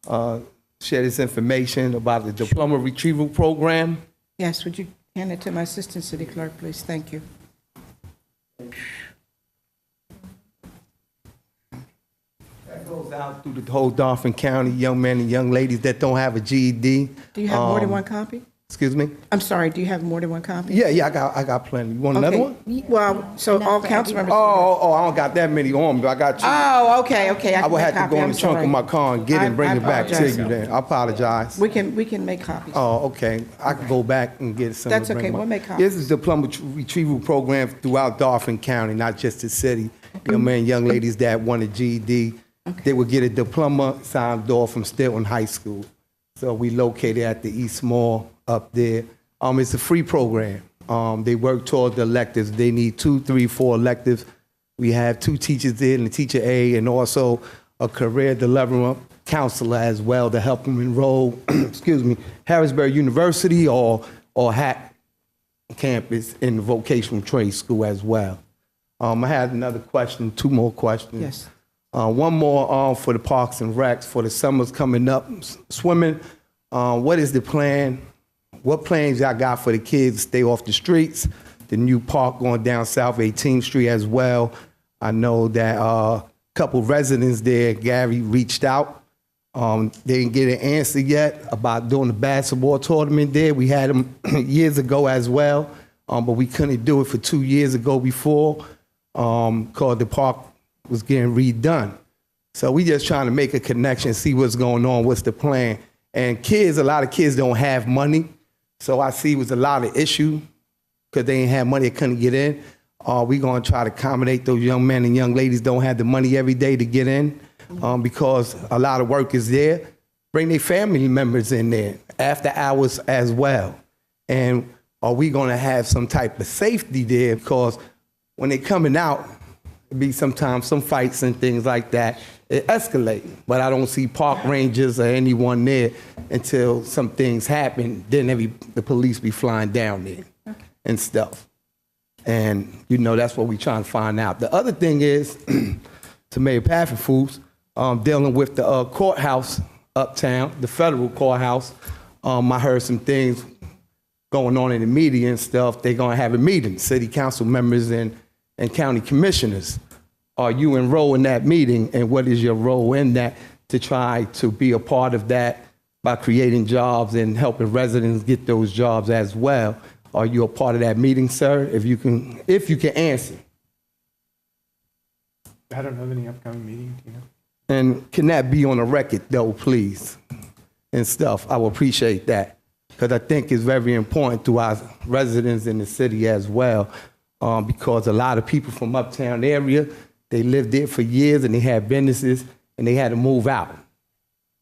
share this information about the diploma retrieval program? Yes, would you hand it to my assistant city clerk, please? Thank you. That goes out through the whole Dauphin County, young men and young ladies that don't have a GED. Do you have more than one copy? Excuse me? I'm sorry, do you have more than one copy? Yeah, I got plenty. You want another one? Well, so all council members. Oh, I don't got that many on me, but I got you. Oh, okay. I would have to go in the trunk of my car and get it and bring it back to you then. I apologize. We can make copies. Oh, okay. I can go back and get some. That's okay, we'll make copies. This is the diploma retrieval program throughout Dauphin County, not just the city. Young men, young ladies that want a GED, they would get a diploma signed off from Stilton High School. So we located at the East Mall up there. It's a free program. They work toward the electives. They need 2, 3, 4 electives. We have 2 teachers there, and a teacher A, and also a career development counselor as well to help them enroll, excuse me, Harrisburg University or Hack campus in the vocational trade school as well. I had another question, 2 more questions. Yes. One more for the Parks and Recs for the summers coming up. Swimming, what is the plan? what plans y'all got for the kids to stay off the streets? The new park going down South 18th Street as well. I know that a couple residents there, Gary, reached out. They didn't get an answer yet about doing the basketball tournament there. We had them years ago as well, but we couldn't do it for 2 years ago before because the park was getting redone. So we just trying to make a connection, see what's going on, what's the plan. And kids, a lot of kids don't have money. So I see it was a lot of issue because they didn't have money, they couldn't get in. We're going to try to accommodate those young men and young ladies don't have the money every day to get in because a lot of work is there. Bring their family members in there after hours as well. And are we going to have some type of safety there? Because when they're coming out, it be sometimes some fights and things like that. It escalates. But I don't see park rangers or anyone there until some things happen. Then the police be flying down there and stuff. And, you know, that's what we trying to find out. The other thing is, to Mayor Pafferfoods, dealing with the courthouse uptown, the federal courthouse. I heard some things going on in the media and stuff. They're going to have a meeting, city council members and county commissioners. Are you enrolled in that meeting, and what is your role in that to try to be a part of that by creating jobs and helping residents get those jobs as well? Are you a part of that meeting, sir? If you can answer. I don't know of any upcoming meetings, you know. And can that be on the record, though, please, and stuff? I would appreciate that because I think it's very important to our residents in the city as well because a lot of people from uptown area, they lived there for years and they had businesses and they had to move out.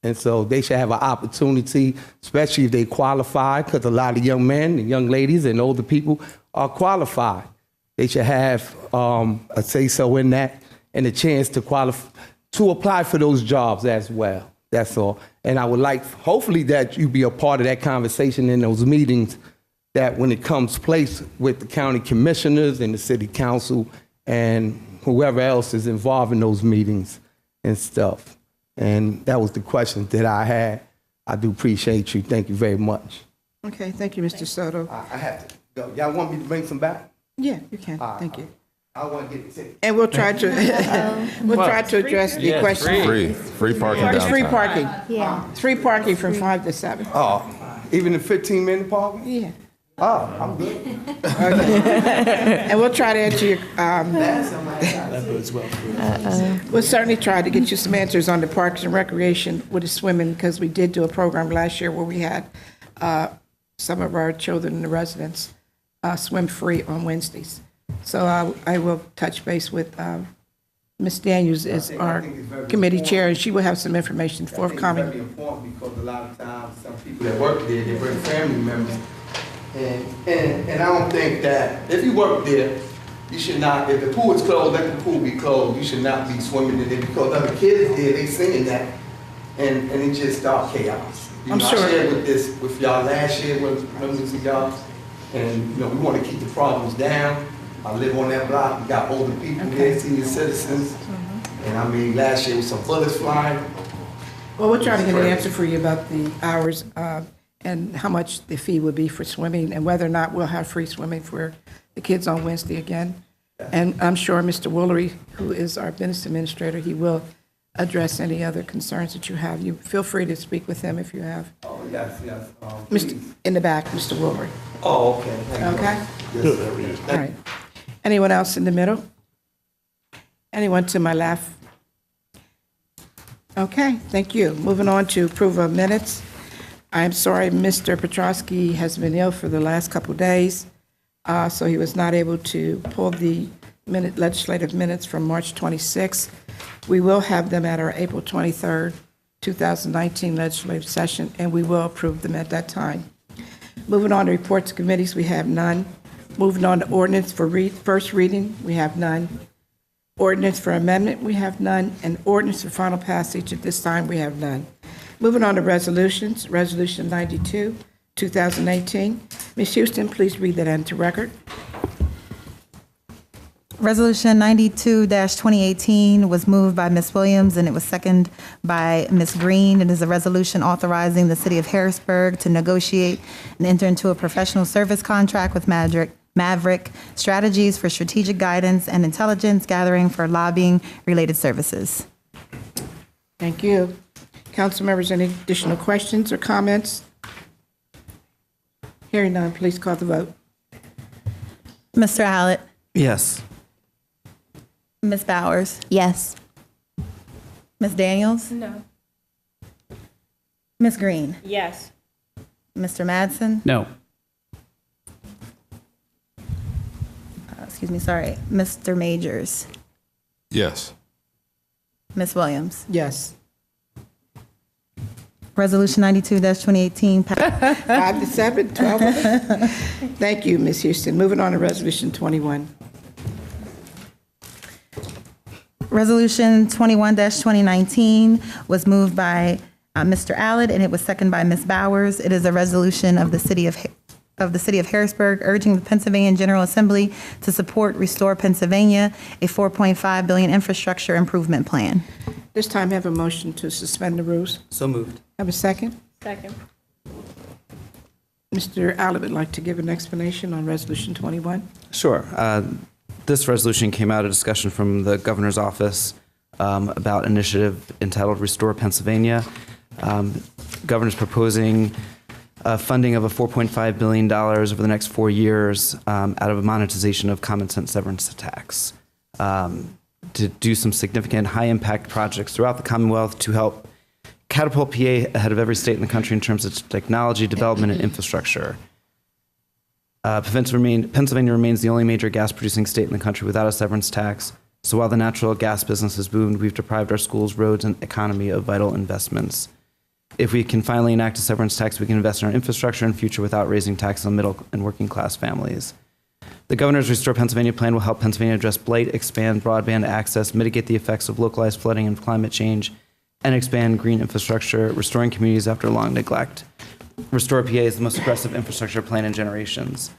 And so they should have an opportunity, especially if they qualify, because a lot of young men and young ladies and older people are qualified. They should have a say-so in that and a chance to qualify, to apply for those jobs as well. That's all. And I would like, hopefully, that you be a part of that conversation in those meetings, that when it comes place with the county commissioners and the city council and whoever else is involved in those meetings and stuff. And that was the question that I had. I do appreciate you. Thank you very much. Okay, thank you, Mr. Soto. I have to go. Y'all want me to bring some back? Yeah, you can. Thank you. I want to get it. And we'll try to try to address the question. Free parking It's free downtown. parking. Yeah. It's free parking from 5 to 7. Oh, even the 15-minute parking? Yeah. Oh, I'm good. And we'll try to answer your, That bodes well for we'll certainly try to get you some answers on the parks and recreation with the swimming, because we did do a program last year where we had some of our children and the residents swim free on Wednesdays. So I will touch base with Ms. Daniels is our committee chair, and she will have some information forthcoming. I think it's very important because a lot of times some people that work there, they bring family members. And I don't think that if you work there, you should not, if the pool is closed, let the pool be closed. You should not be swimming in it because other kids there, they singing that, and it just start chaos. I'm sure. I shared with y'all last year with members of y'all, and we want to keep the problems down. I live on that block. We got older people there, senior citizens, and I mean last year with some bullets flying. Well, we'll try to get an answer for you about the hours and how much the fee would be for swimming, and whether or not we'll have free swimming for the kids on Wednesday again. And I'm sure Mr. Woolery, who is our business administrator, he will address any other concerns that you have. You feel free to speak with him if you have. Oh, yes. Mr. In the back, Mr. Woolery. Oh, okay. Thank you. Okay? Yes. All right. Anyone else in the middle? Anyone to my left? Okay, thank you. Moving on to approval of minutes. I'm sorry, Mr. Petrosky has been ill for the last couple of days, so he was not able to pull the legislative minutes from March 26th. We will have them at our April 23rd, 2019 legislative session, and we will approve them at that time. Moving on to reports to committees, we have none. Moving on to ordinance for first reading, we have none. Ordinance for amendment, we have none. And ordinance for final passage, at this time, we have none. Moving on to resolutions, Resolution 92, 2018. Ms. Houston, please read that into record. Resolution 92-2018 was moved by Ms. Williams, and it was seconded by Ms. Green. It is a resolution authorizing the City of Harrisburg to negotiate and enter into a professional service contract with Maverick Strategies for strategic guidance and intelligence gathering for lobbying-related services. Thank you. Council members, any additional questions or comments? Hearing none, please call the vote. Mr. Hallett? Yes. Ms. Bowers? Yes. Ms. Daniels? No. Ms. Green? Yes. Mr. Madsen? No. Excuse me, sorry. Mr. Majors? Yes. Ms. Williams? Yes. Resolution 92-2018 passed. 5-7, 12 of them. Thank you, Ms. Houston. Moving on to Resolution 21. Resolution 21-2019 was moved by Mr. Allard, and it was seconded by Ms. Bowers. It is a resolution of the City of Harrisburg urging the Pennsylvania General Assembly to support Restore Pennsylvania, a $4.5 billion infrastructure improvement plan. This time have a motion to suspend the rules. So moved. Have a second? Second. Mr. Allard would like to give an explanation on Resolution 21. Sure. This resolution came out of discussion from the governor's office about initiative entitled Restore Pennsylvania. Governor's proposing funding of a $4.5 billion over the next 4 years out of a monetization of common sense severance tax to do some significant high-impact projects throughout the Commonwealth to help catapult PA ahead of every state in the country in terms of technology, development, and infrastructure. Pennsylvania remains the only major gas-producing state in the country without a severance tax. So while the natural gas business has boomed, we've deprived our schools, roads, and economy of vital investments. If we can finally enact a severance tax, we can invest in our infrastructure and future without raising taxes on middle and working class families. The governor's Restore Pennsylvania plan will help Pennsylvania address blight, expand broadband access, mitigate the effects of localized flooding and climate change, and expand green infrastructure, restoring communities after long neglect. Restore PA is the most aggressive infrastructure plan in generations.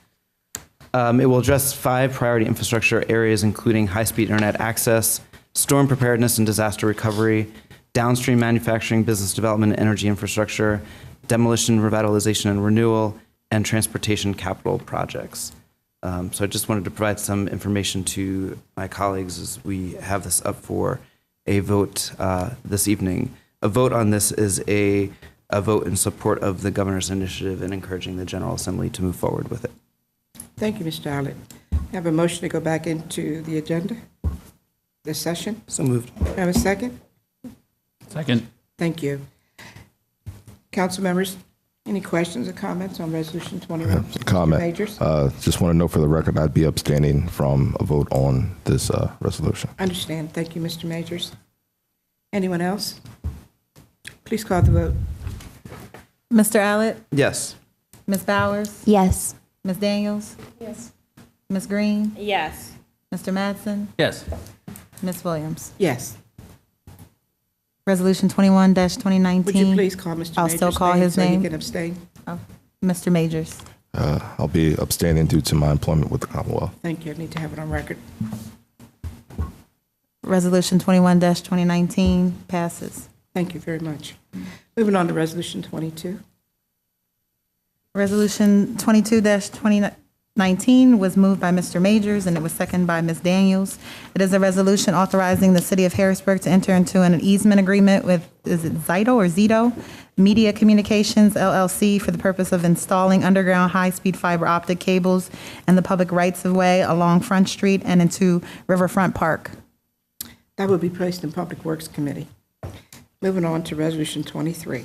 It will address 5 priority infrastructure areas, including high-speed internet access, storm preparedness and disaster recovery, downstream manufacturing, business development, and energy infrastructure, demolition, revitalization, and renewal, and transportation capital projects. So I just wanted to provide some information to my colleagues as we have this up for a vote this evening. A vote on this is a vote in support of the governor's initiative and encouraging the General Assembly to move forward with it. Thank you, Mr. Allard. Have a motion to go back into the agenda, this session. So moved. Have a second? Second. Thank you. Council members, any questions or comments on Resolution 21? Comment. Mr. Majors? Just want to know for the record, I'd be abstaining from a vote on this resolution. Understand. Thank you, Mr. Majors. Anyone else? Please call the vote. Mr. Allard? Yes. Ms. Bowers? Yes. Ms. Daniels? Yes. Ms. Green? Yes. Mr. Madsen? Yes. Ms. Williams? Yes. Resolution 21-2019. Would you please call Mr. Majors' I'll still call his so he name. can abstain? Oh, Mr. Majors. I'll be abstaining due to my employment with the Commonwealth. Thank you. I need to have it on record. Resolution 21-2019 passes. Thank you very much. Moving on to Resolution 22. Resolution 22-2019 was moved by Mr. Majors, and it was seconded by Ms. Daniels. It is a resolution authorizing the City of Harrisburg to enter into an easement agreement with, is it Zito Media Communications LLC for the purpose of installing underground high-speed fiber optic cables in the public rights-of-way along Front Street and into Riverfront Park. That will be placed in Public Works Committee. Moving on to Resolution 23.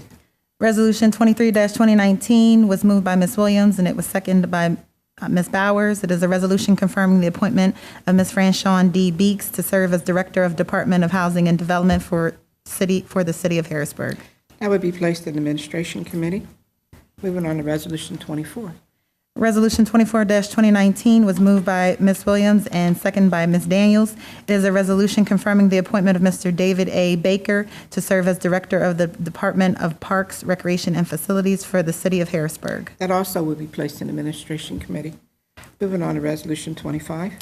Resolution 23-2019 was moved by Ms. Williams, and it was seconded by Ms. Bowers. It is a resolution confirming the appointment of Ms. Franchon D. Beeks to serve as Director of Department of Housing and Development for the City of Harrisburg. That would be placed in Administration Committee. Moving on to Resolution 24. Resolution 24-2019 was moved by Ms. Williams and seconded by Ms. Daniels. It is a resolution confirming the appointment of Mr. David A. Baker to serve as Director of the Department of Parks, Recreation, and Facilities for the City of Harrisburg. That also will be placed in Administration Committee. Moving on to Resolution 25.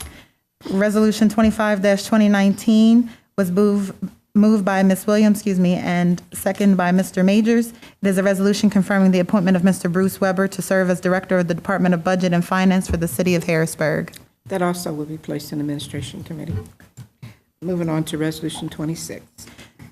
Resolution 25-2019 was moved by Ms. Williams, and second by Mr. Majors. It is a resolution confirming the appointment of Mr. Bruce Weber to serve as Director of the Department of Budget and Finance for the City of Harrisburg. That also will be placed in Administration Committee. Moving on to Resolution 26.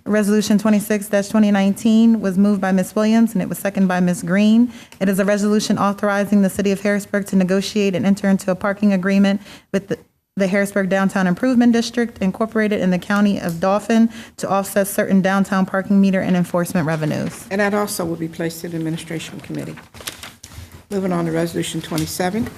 Resolution 26-2019 was moved by Ms. Williams, and it was seconded by Ms. Green. It is a resolution authorizing the City of Harrisburg to negotiate and enter into a parking agreement with the Harrisburg Downtown Improvement District Incorporated in the County of Dauphin to offset certain downtown parking meter and enforcement revenues. And that also will be placed in Administration Committee. Moving on to Resolution 27.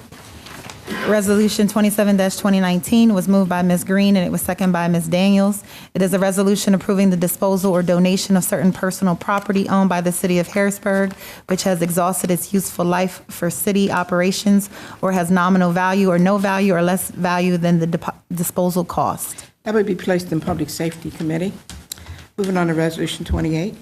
Resolution 27-2019 was moved by Ms. Green, and it was seconded by Ms. Daniels. It is a resolution approving the disposal or donation of certain personal property owned by the City of Harrisburg, which has exhausted its useful life for city operations or has nominal value or no value or less value than the disposal cost. That would be placed in Public Safety Committee. Moving on to Resolution 28.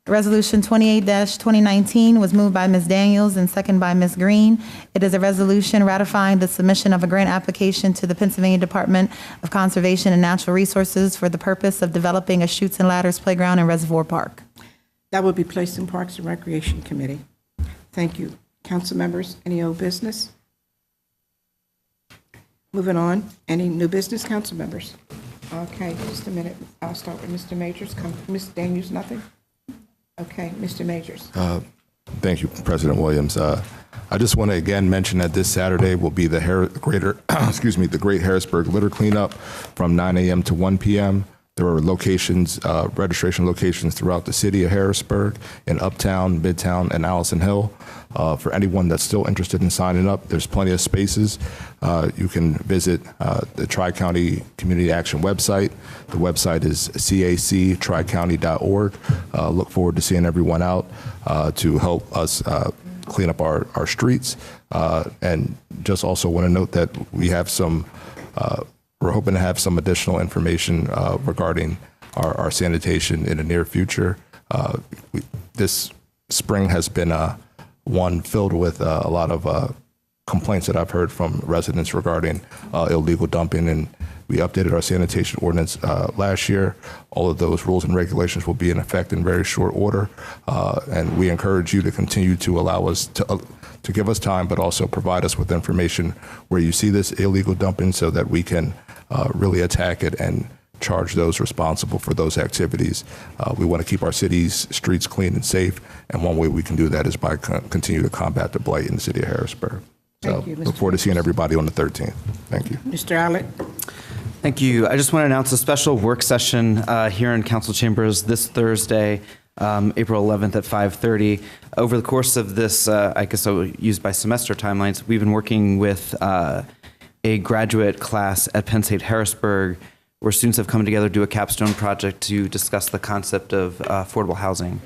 Resolution 28-2019 was moved by Ms. Daniels and seconded by Ms. Green. It is a resolution ratifying the submission of a grant application to the Pennsylvania Department of Conservation and Natural Resources for the purpose of developing a Chutes and Ladders playground in Reservoir Park. That will be placed in Parks and Recreation Committee. Thank you. Council members, any old business? Moving on, any new business, council members? Okay, just a minute. I'll start with Mr. Majors. Ms. Daniels, nothing? Okay, Mr. Majors. Thank you, President Williams. I just want to again mention that this Saturday will be the the Great Harrisburg Litter Cleanup from 9 a.m. to 1 p.m. There are locations, registration locations throughout the city of Harrisburg, in Uptown, Midtown, and Allison Hill. For anyone that's still interested in signing up, there's plenty of spaces. You can visit the Tri-County Community Action website. The website is cactricounty.org. Look forward to seeing everyone out to help us clean up our streets. And just also want to note that we have some we're hoping to have some additional information regarding our sanitation in the near future. This spring has been one filled with a lot of complaints that I've heard from residents regarding illegal dumping, and we updated our sanitation ordinance last year. All of those rules and regulations will be in effect in very short order, and we encourage you to continue to allow us to give us time, but also provide us with information where you see this illegal dumping so that we can really attack it and charge those responsible for those activities. We want to keep our city's streets clean and safe, and one way we can do that is by continue to combat the blight in the city of Harrisburg. So look forward to seeing everybody on the 13th. Thank you. Mr. Allett. Thank you. I just want to announce a special work session here in council chambers this Thursday, April 11th at 5:30. Over the course of this, I guess I'll use by semester timelines, we've been working with a graduate class at Penn State Harrisburg where students have come together to do a capstone project to discuss the concept of affordable housing.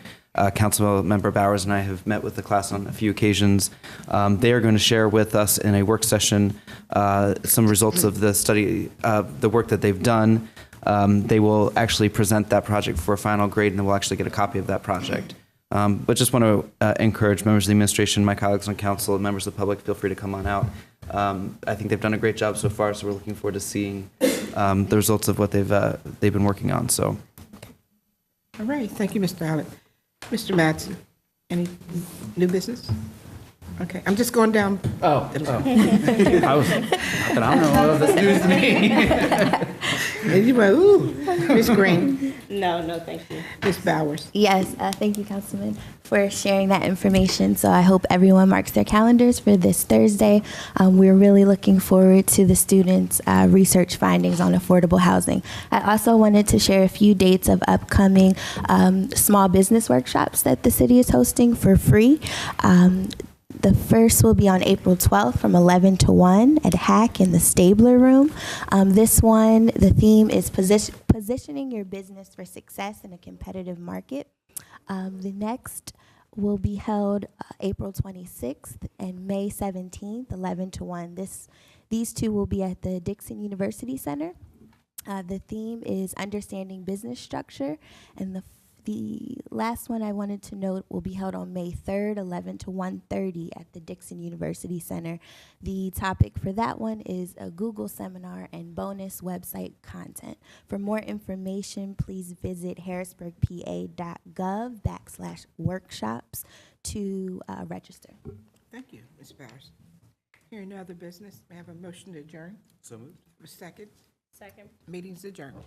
Council Member Bowers and I have met with the class on a few occasions. They are going to share with us in a work session some results of the study, the work that they've done. They will actually present that project for a final grade, and then we'll actually get a copy of that project. But just want to encourage members of the administration, my colleagues on council, and members of the public, feel free to come on out. I think they've done a great job so far, so we're looking forward to seeing the results of what they've been working on. So, All right, thank you, Mr. Allett. Mr. Mattson, any new business? Okay, I'm just going down. I don't know all of this news to me. And you went, ooh, Ms. Green. No, thank you. Ms. Bowers. Yes, thank you, Councilman, for sharing that information. So I hope everyone marks their calendars for this Thursday. We're really looking forward to the students' research findings on affordable housing. I also wanted to share a few dates of upcoming small business workshops that the city is hosting for free. The first will be on April 12th from 11 to 1 at Hack in the Stabler Room. This one, the theme is positioning your business for success in a competitive market. The next will be held April 26th and May 17th, 11 to 1. These two will be at the Dixon University Center. The theme is understanding business structure, and the The last one I wanted to note will be held on May 3rd, 11 to 1:30 at the Dixon University Center. The topic for that one is a Google seminar and bonus website content. For more information, please visit harrisburgpa.gov/workshops to register. Thank you, Ms. Barris. Hearing no other business, may I have a motion to adjourn? So moved. A second? Second. Meeting's adjourned.